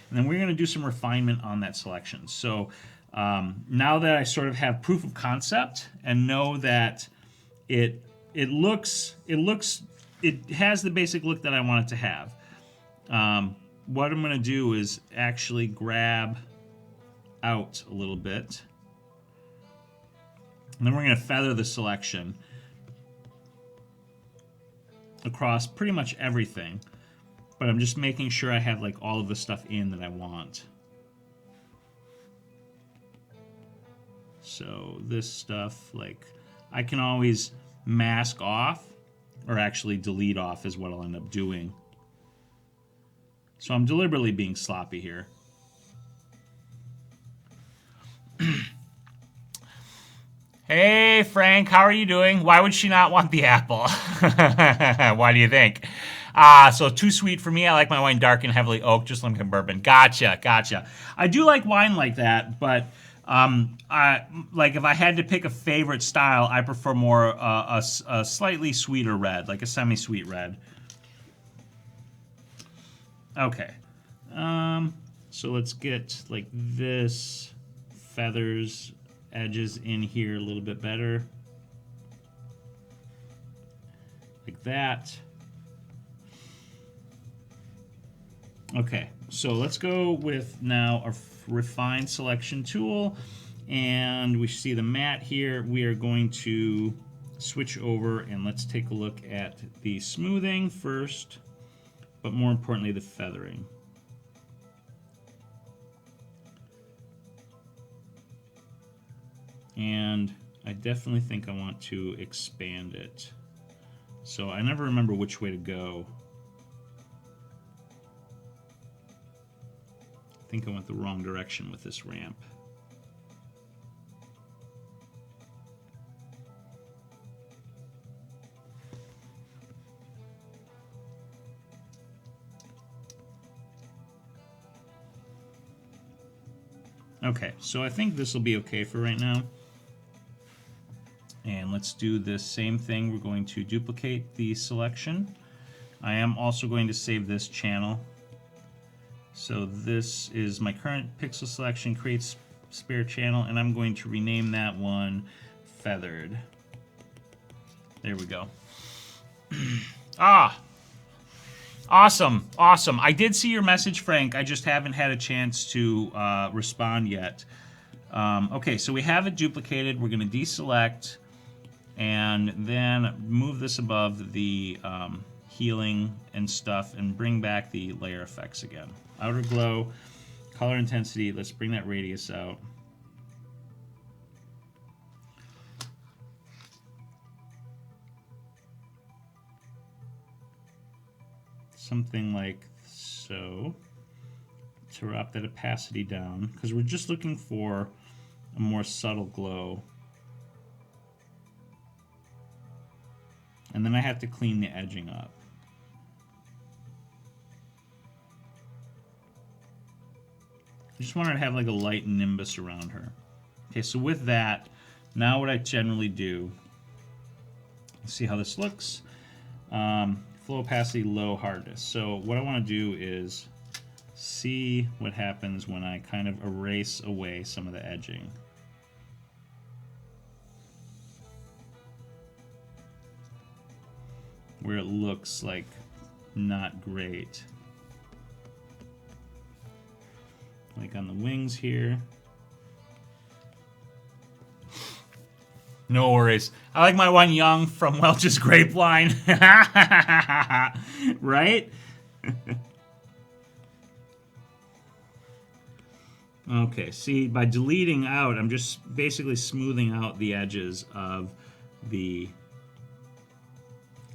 And then we're going to do some refinement on that selection. So Now that I sort of have proof of concept and know that it has the basic look that I want it to have. What I'm going to do is actually grab out a little bit. And then we're going to feather the selection across pretty much everything. But I'm just making sure I have like all of the stuff in that I want. So this stuff, like, I can always mask off, or actually delete off is what I'll end up doing. So I'm deliberately being sloppy here. Hey, Frank, how are you doing? Why would she not want the apple? Why do you think? So too sweet for me. I like my wine dark and heavily oaked, just like a bourbon. Gotcha, gotcha. I do like wine like that, but like if I had to pick a favorite style, I prefer more a slightly sweeter red, like a semi-sweet red. Okay. So let's get like this feathers edges in here a little bit better. Like that. Okay, so let's go with now our refine selection tool, and we see the matte here. We are going to switch over and let's take a look at the smoothing first, but more importantly the feathering. And I definitely think I want to expand it. So I never remember which way to go. I think I went the wrong direction with this ramp. Okay, so I think this will be okay for right now. And let's do this same thing. We're going to duplicate the selection. I am also going to save this channel. So this is my current pixel selection, create spare channel, and I'm going to rename that one Feathered. There we go. Awesome, awesome. I did see your message, Frank. I just haven't had a chance to respond yet. Okay, so we have it duplicated. We're going to deselect and then move this above the healing and stuff and bring back the layer effects again. Outer glow, color intensity. Let's bring that radius out. Something like so, to drop that opacity down, because we're just looking for a more subtle glow. And then I have to clean the edging up. I just want her to have like a light nimbus around her. Okay, so with that, now what I generally do, let's see how this looks. Flow opacity, low hardness. So what I want to do is see what happens when I kind of erase away some of the edging. Where it looks like not great. Like on the wings here. No worries. I like my wine young from Welch's Grape Line. Right? Okay, see, by deleting out, I'm just basically smoothing out the edges of the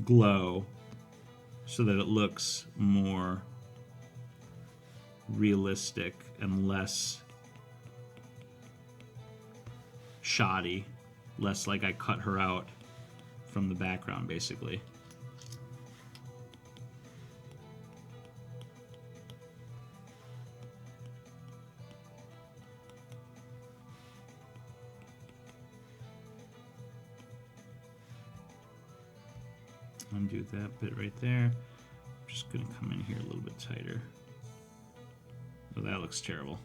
glow so that it looks more realistic and less shoddy, less like I cut her out from the background, basically. Undo that bit right there. I'm just gonna come in here a little bit tighter. Oh, that looks terrible.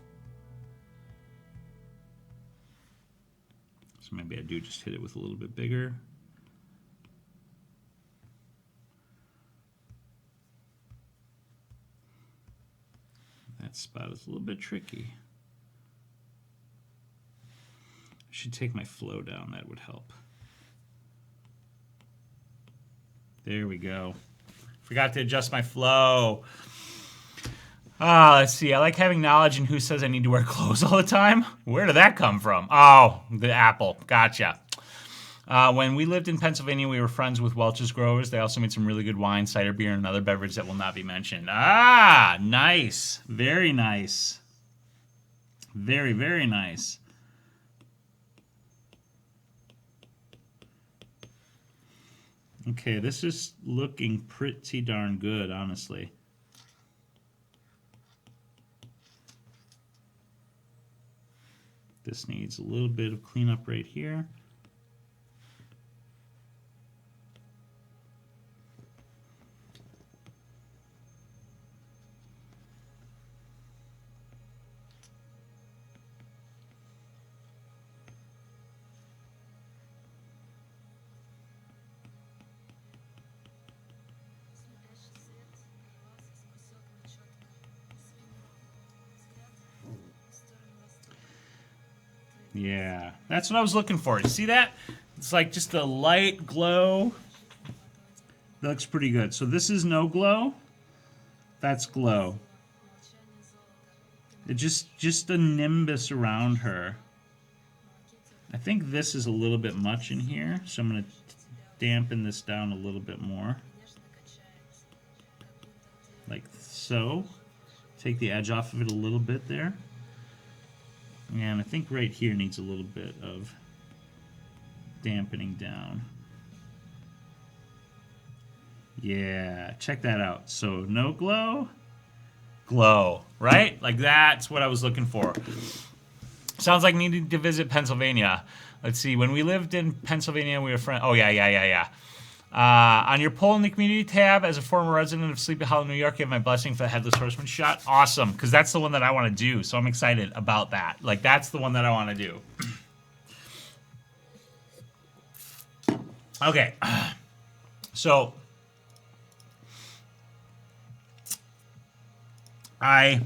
So maybe I do just hit it with a little bit bigger. That spot is a little bit tricky. I should take my flow down, that would help. There we go. Forgot to adjust my flow. Let's see. I like having knowledge in who says I need to wear clothes all the time. Where did that come from? Oh, the apple. Gotcha. When we lived in Pennsylvania, we were friends with Welch's growers. They also made some really good wine, cider beer, and another beverage that will not be mentioned. Ah, nice. Very nice. Very, very nice. Okay, this is looking pretty darn good, honestly. This needs a little bit of cleanup right here. Yeah, that's what I was looking for. You see that? It's like just a light glow. That looks pretty good. So this is no glow. That's glow. It just a nimbus around her. I think this is a little bit much in here, so I'm going to dampen this down a little bit more. Like so. Take the edge off of it a little bit there. And I think right here needs a little bit of dampening down. Yeah, check that out. So no glow, glow, right? Like that's what I was looking for. Sounds like needing to visit Pennsylvania. Let's see, when we lived in Pennsylvania, we were friends. Oh, yeah. On your poll in the community tab, as a former resident of Sleepy Hollow, New York, you have my blessing for the Headless Horseman shot. Awesome, because that's the one that I want to do, so I'm excited about that. Like, that's the one that I want to do. Okay, so I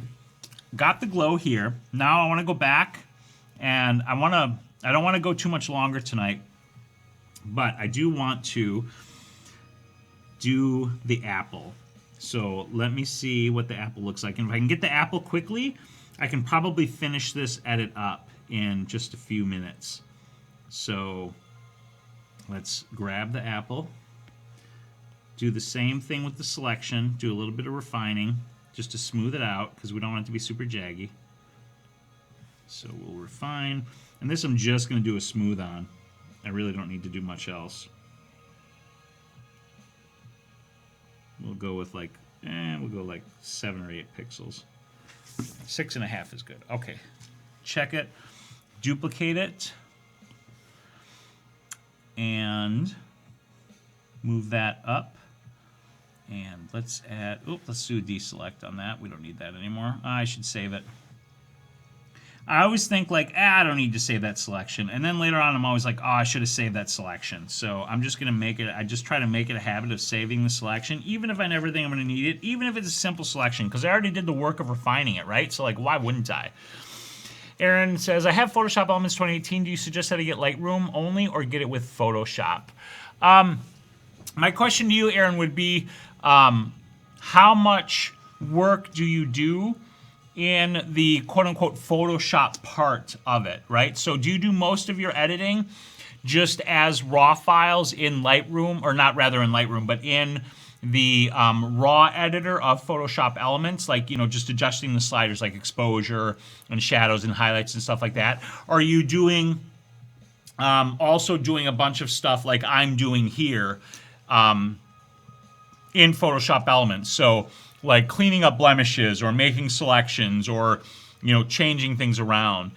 got the glow here. Now I want to go back, and I don't want to go too much longer tonight, but I do want to do the apple. So let me see what the apple looks like. And if I can get the apple quickly, I can probably finish this edit up in just a few minutes. So let's grab the apple. Do the same thing with the selection. Do a little bit of refining just to smooth it out because we don't want it to be super jaggy. So we'll refine. And this I'm just going to do a smooth on. I really don't need to do much else. We'll go with like, we'll go like 7 or 8 pixels. 6.5 is good. Okay. Check it. Duplicate it. And move that up. And let's add, let's do a deselect on that. We don't need that anymore. I should save it. I always think like, I don't need to save that selection. And then later on, I'm always like, I should have saved that selection. So I'm just going to make it, I just try to make it a habit of saving the selection, even if I never think I'm going to need it, even if it's a simple selection, because I already did the work of refining it, right? So like, why wouldn't I? Aaron says, I have Photoshop Elements 2018. Do you suggest that I get Lightroom only or get it with Photoshop? My question to you, Aaron, would be, how much work do you do in the quote-unquote Photoshop part of it, right? So do you do most of your editing just as raw files in Lightroom, or not rather in Lightroom, but in the raw editor of Photoshop Elements, like, you know, just adjusting the sliders like exposure and shadows and highlights and stuff like that? Or are you doing, also doing a bunch of stuff like I'm doing here in Photoshop Elements? So like cleaning up blemishes or making selections or, you know, changing things around.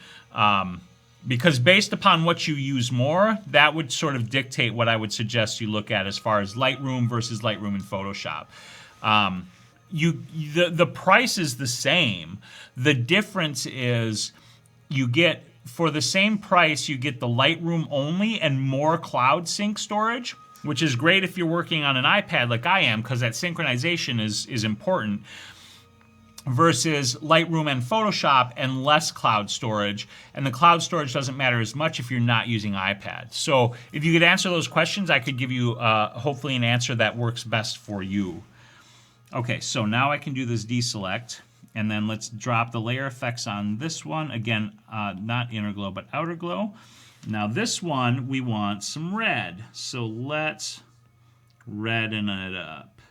Because based upon what you use more, that would sort of dictate what I would suggest you look at as far as Lightroom versus Lightroom in Photoshop. The price is the same. The difference is you get for the same price, you get the Lightroom only and more cloud sync storage, which is great if you're working on an iPad like I am, because that synchronization is important, versus Lightroom and Photoshop and less cloud storage. And the cloud storage doesn't matter as much if you're not using iPad. So if you could answer those questions, I could give you hopefully an answer that works best for you. Okay, so now I can do this deselect, and then let's drop the layer effects on this one. Again, not inner glow, but outer glow. Now this one, we want some red. So let's redden it up.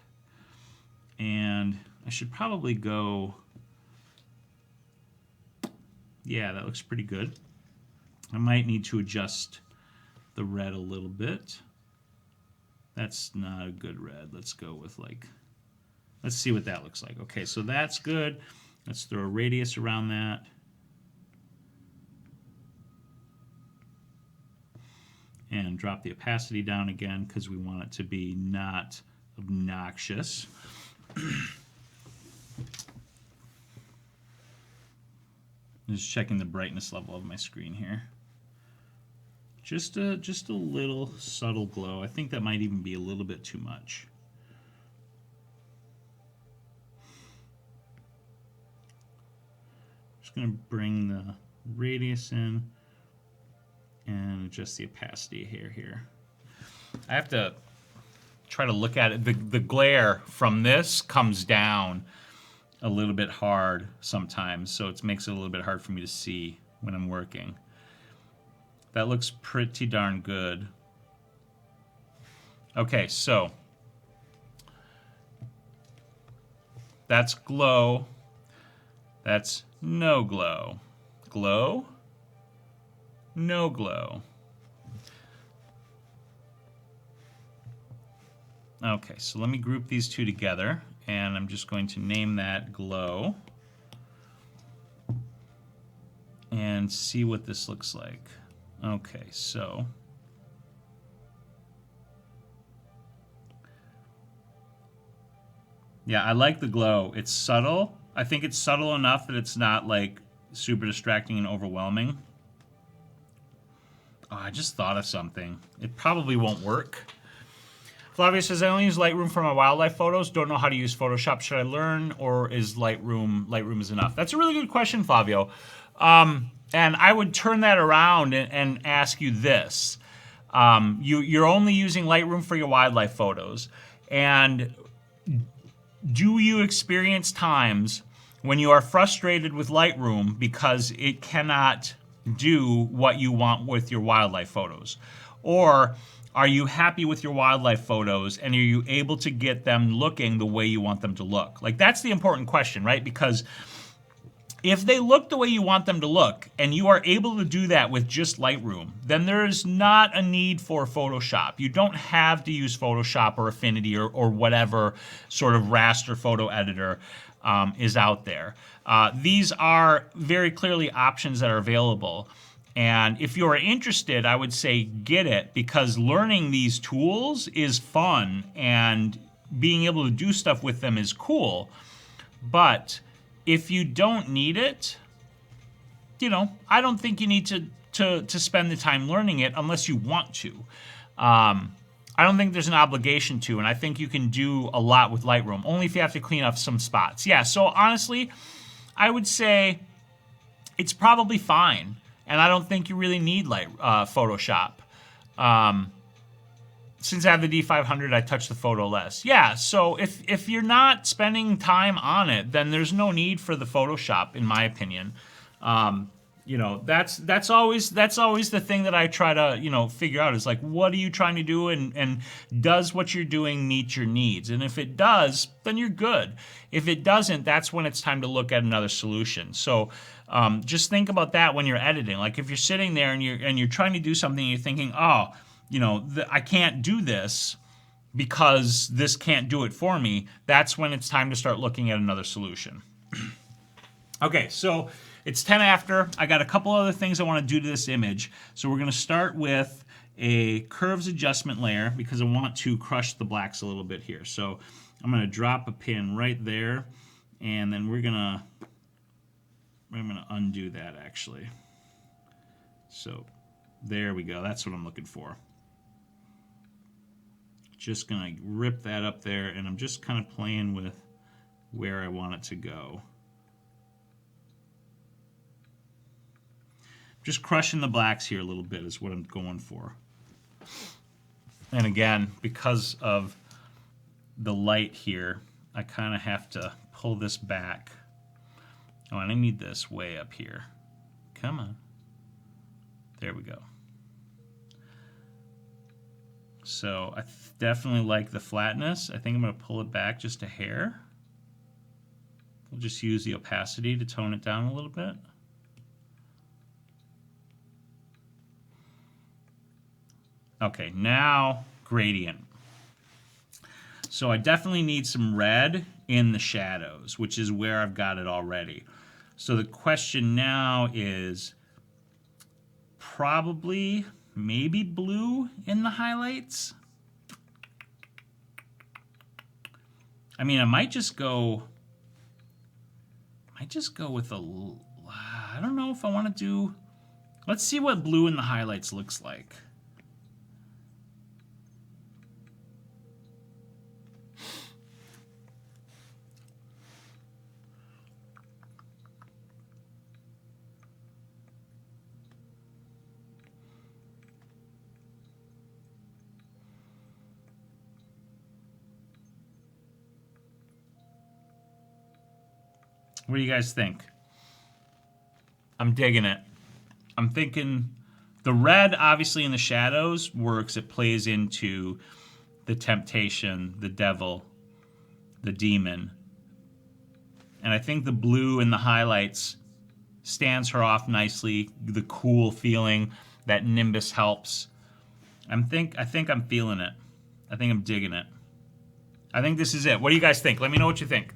And I should probably go, yeah, that looks pretty good. I might need to adjust the red a little bit. That's not a good red. Let's go with like, let's see what that looks like. Okay, so that's good. Let's throw a radius around that. And drop the opacity down again because we want it to be not obnoxious. Just checking the brightness level of my screen here. Just a little subtle glow. I think that might even be a little bit too much. Just going to bring the radius in and adjust the opacity here. I have to try to look at it. The glare from this comes down a little bit hard sometimes, so it makes it a little bit hard for me to see when I'm working. That looks pretty darn good. Okay, so that's glow. That's no glow. Glow, no glow. Okay, so let me group these two together, and I'm just going to name that glow and see what this looks like. Okay, so yeah, I like the glow. It's subtle. I think it's subtle enough that it's not like super distracting and overwhelming. Oh, I just thought of something. It probably won't work. Flavio says, I only use Lightroom for my wildlife photos. Don't know how to use Photoshop. Should I learn, or is Lightroom is enough? That's a really good question, Flavio. And I would turn that around and ask you this. You're only using Lightroom for your wildlife photos. And do you experience times when you are frustrated with Lightroom because it cannot do what you want with your wildlife photos? Or are you happy with your wildlife photos, and are you able to get them looking the way you want them to look? Like, that's the important question, right? Because if they look the way you want them to look, and you are able to do that with just Lightroom, then there's not a need for Photoshop. You don't have to use Photoshop or Affinity or whatever sort of raster photo editor is out there. These are very clearly options that are available. And if you're interested, I would say get it, because learning these tools is fun and being able to do stuff with them is cool. But if you don't need it, you know, I don't think you need to spend the time learning it unless you want to. I don't think there's an obligation to, and I think you can do a lot with Lightroom, only if you have to clean up some spots. Yeah, so honestly, I would say it's probably fine. And I don't think you really need Photoshop. Since I have the D500, I touch the photo less. Yeah, so if you're not spending time on it, then there's no need for the Photoshop, in my opinion. You know, that's always the thing that I try to, you know, figure out is like, what are you trying to do, and does what you're doing meet your needs? And if it does, then you're good. If it doesn't, that's when it's time to look at another solution. So just think about that when you're editing. Like, if you're sitting there and you're trying to do something, and you're thinking, oh, you know, I can't do this because this can't do it for me. That's when it's time to start looking at another solution. Okay, so it's 10 after. I got a couple other things I want to do to this image. So we're going to start with a curves adjustment layer because I want to crush the blacks a little bit here. So I'm going to drop a pin right there, and then I'm going to undo that actually. So there we go. That's what I'm looking for. Just going to rip that up there, and I'm just kind of playing with where I want it to go. Just crushing the blacks here a little bit is what I'm going for. And again, because of the light here, I kind of have to pull this back. Oh, and I need this way up here. Come on. There we go. So I definitely like the flatness. I think I'm going to pull it back just a hair. We'll just use the opacity to tone it down a little bit. Okay, now gradient. So I definitely need some red in the shadows, which is where I've got it already. So the question now is probably maybe blue in the highlights. I mean, I might just go with a, I don't know if I want to do, let's see what blue in the highlights looks like. What do you guys think? I'm digging it. I'm thinking the red, obviously, in the shadows works. It plays into the temptation, the devil, the demon. And I think the blue in the highlights stands her off nicely. The cool feeling, that nimbus helps. I think I'm feeling it. I think I'm digging it. I think this is it. What do you guys think? Let me know what you think.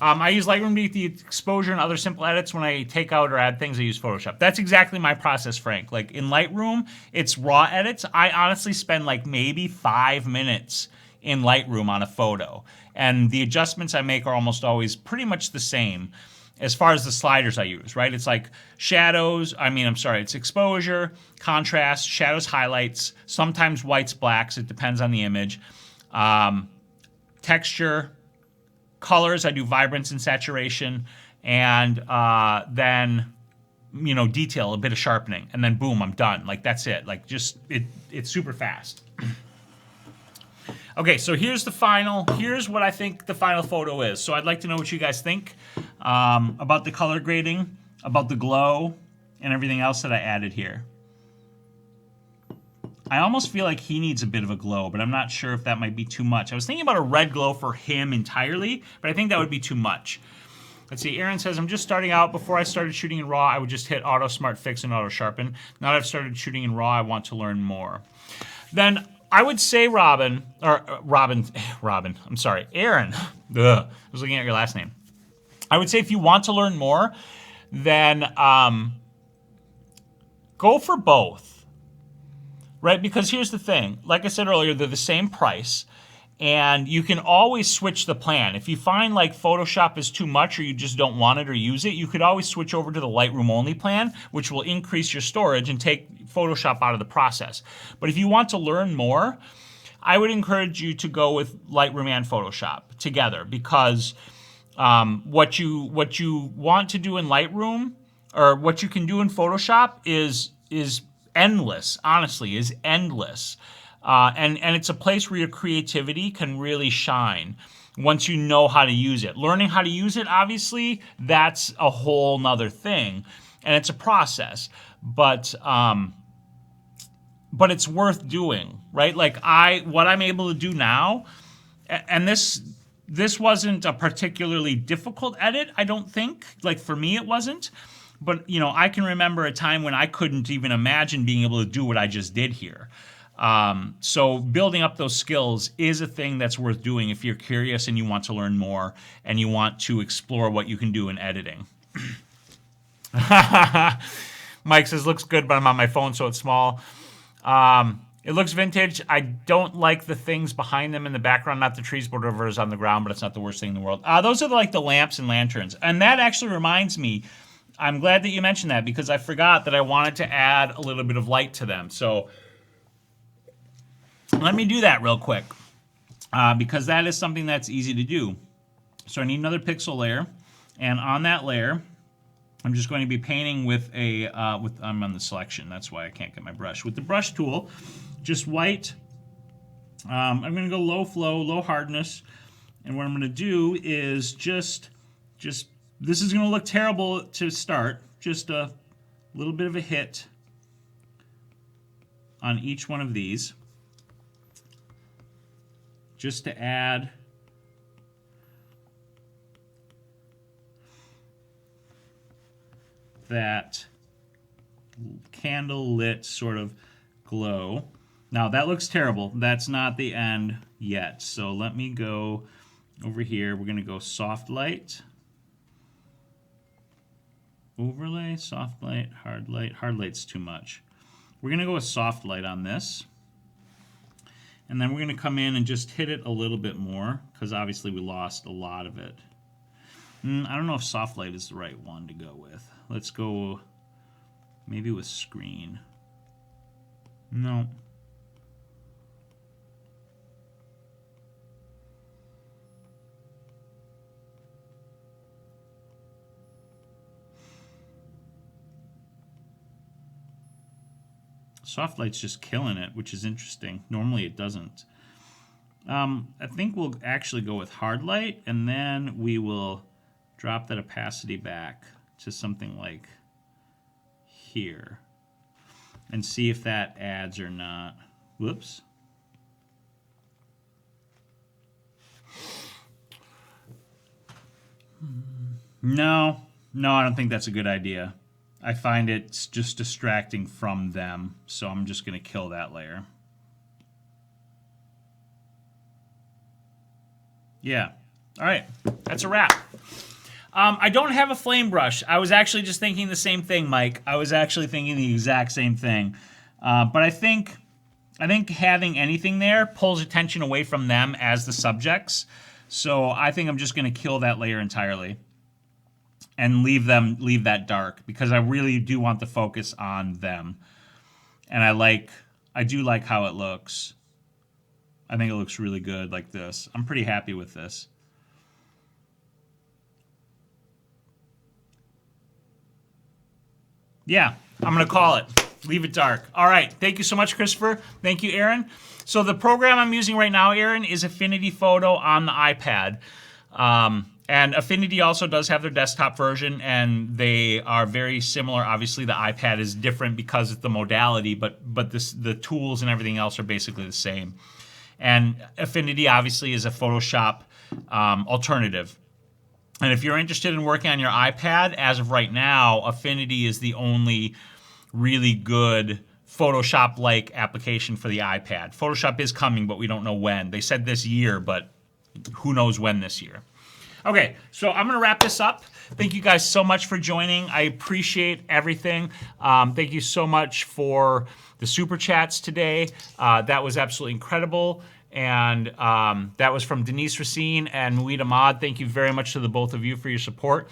I use Lightroom to get the exposure and other simple edits. When I take out or add things, I use Photoshop. That's exactly my process, Frank. Like in Lightroom, it's raw edits. I honestly spend like maybe 5 minutes in Lightroom on a photo. And the adjustments I make are almost always pretty much the same as far as the sliders I use, right? It's like shadows, it's exposure, contrast, shadows, highlights, sometimes whites, blacks. It depends on the image. Texture, colors, I do vibrance and saturation, and then, detail, a bit of sharpening, and then boom, I'm done. Like, that's it. Like, just, it's super fast. Okay, so here's what I think the final photo is. So I'd like to know what you guys think about the color grading, about the glow, and everything else that I added here. I almost feel like he needs a bit of a glow, but I'm not sure if that might be too much. I was thinking about a red glow for him entirely, but I think that would be too much. Let's see, Aaron says, I'm just starting out. Before I started shooting in RAW, I would just hit Auto Smart Fix and Auto Sharpen. Now that I've started shooting in RAW, I want to learn more. Then I would say Aaron. Ugh, I was looking at your last name. I would say if you want to learn more, then go for both. Right? Because here's the thing. Like I said earlier, they're the same price. And you can always switch the plan. If you find like Photoshop is too much or you just don't want it or use it, you could always switch over to the Lightroom only plan, which will increase your storage and take Photoshop out of the process. But if you want to learn more, I would encourage you to go with Lightroom and Photoshop together, because what you want to do in Lightroom, or what you can do in Photoshop is endless, honestly, is endless. And it's a place where your creativity can really shine once you know how to use it. Learning how to use it, obviously, that's a whole nother thing. And it's a process. But it's worth doing, right? Like what I'm able to do now, and this wasn't a particularly difficult edit, I don't think. Like for me, it wasn't. But, I can remember a time when I couldn't even imagine being able to do what I just did here. So building up those skills is a thing that's worth doing if you're curious and you want to learn more and you want to explore what you can do in editing. Mike says, looks good, but I'm on my phone, so it's small. It looks vintage. I don't like the things behind them in the background, not the trees, but whatever is on the ground, but it's not the worst thing in the world. Those are like the lamps and lanterns. And that actually reminds me, I'm glad that you mentioned that because I forgot that I wanted to add a little bit of light to them. So let me do that real quick because that is something that's easy to do. So I need another pixel layer, and on that layer, I'm just going to be painting with a, I'm on the selection, that's why I can't get my brush. With the brush tool, just white. I'm going to go low flow, low hardness, and what I'm going to do is just, this is going to look terrible to start, just a little bit of a hit on each one of these, just to add that candle lit sort of glow. Now that looks terrible. That's not the end yet. So let me go over here. We're going to go soft light, overlay, soft light, hard light. Hard light's too much. We're going to go with soft light on this. And then we're going to come in and just hit it a little bit more because obviously we lost a lot of it. I don't know if soft light is the right one to go with. Let's go maybe with screen. No. Soft light's just killing it, which is interesting. Normally it doesn't. I think we'll actually go with hard light, and then we will drop that opacity back to something like here and see if that adds or not. Whoops. No, I don't think that's a good idea. I find it's just distracting from them, so I'm just going to kill that layer. Yeah. All right. That's a wrap. I don't have a flame brush. I was actually just thinking the same thing, Mike. I was actually thinking the exact same thing. But I think having anything there pulls attention away from them as the subjects. So I think I'm just going to kill that layer entirely and leave that dark because I really do want the focus on them. And I do like how it looks. I think it looks really good like this. I'm pretty happy with this. Yeah, I'm going to call it. Leave it dark. All right. Thank you so much, Christopher. Thank you, Aaron. So the program I'm using right now, Aaron, is Affinity Photo on the iPad. And Affinity also does have their desktop version, and they are very similar. Obviously, the iPad is different because it's the modality, but the tools and everything else are basically the same. And Affinity, obviously, is a Photoshop alternative. And if you're interested in working on your iPad, as of right now, Affinity is the only really good Photoshop-like application for the iPad. Photoshop is coming, but we don't know when. They said this year, but who knows when this year. Okay, so I'm going to wrap this up. Thank you guys so much for joining. I appreciate everything. Thank you so much for the Super Chats today. That was absolutely incredible. And that was from Denise Racine and Muid Ahmad. Thank you very much to the both of you for your support.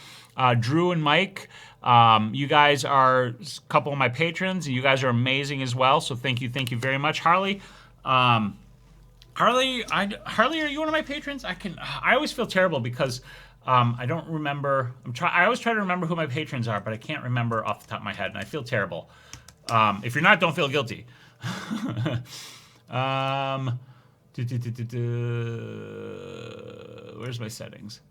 Drew and Mike, you guys are a couple of my patrons. You guys are amazing as well, so thank you very much. Harley, Harley, are you one of my patrons? I always feel terrible because I don't remember. I always try to remember who my patrons are, but I can't remember off the top of my head, and I feel terrible. If you're not, don't feel guilty. Where's my settings?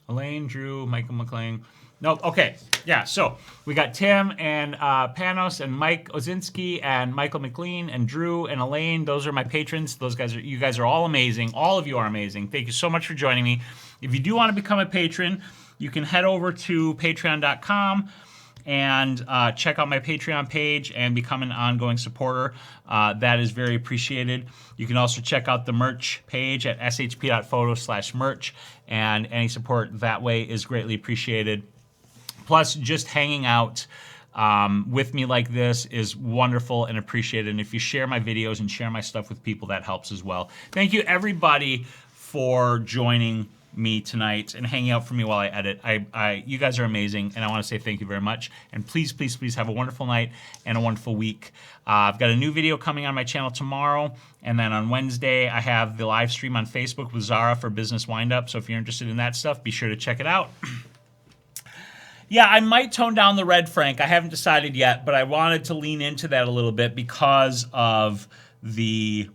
Elaine, Drew, Michael McLean. No, okay. Yeah, so we got Tim and Panos and Mike Ozinski and Michael McLean and Drew and Elaine. Those are my patrons. You guys are all amazing. All of you are amazing. Thank you so much for joining me. If you do want to become a patron, you can head over to patreon.com and check out my Patreon page and become an ongoing supporter. That is very appreciated. You can also check out the merch page at shp.photo/merch, and any support that way is greatly appreciated. Plus, just hanging out with me like this is wonderful and appreciated. And if you share my videos and share my stuff with people, that helps as well. Thank you, everybody, for joining me tonight and hanging out for me while I edit. You guys are amazing, and I want to say thank you very much. And please, please, please have a wonderful night and a wonderful week. I've got a new video coming on my channel tomorrow, and then on Wednesday I have the live stream on Facebook with Zara for Business Windup. So if you're interested in that stuff, be sure to check it out. Yeah, I might tone down the red Frank. I haven't decided yet, but I wanted to lean into that a little bit because of the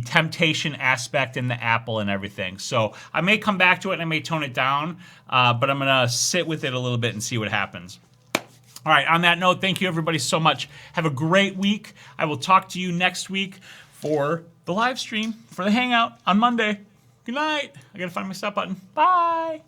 temptation aspect in the Apple and everything. So I may come back to it and I may tone it down, but I'm going to sit with it a little bit and see what happens. All right, on that note, thank you everybody so much. Have a great week. I will talk to you next week for the live stream, for the Hangout on Monday. Good night. I got to find my stop button. Bye.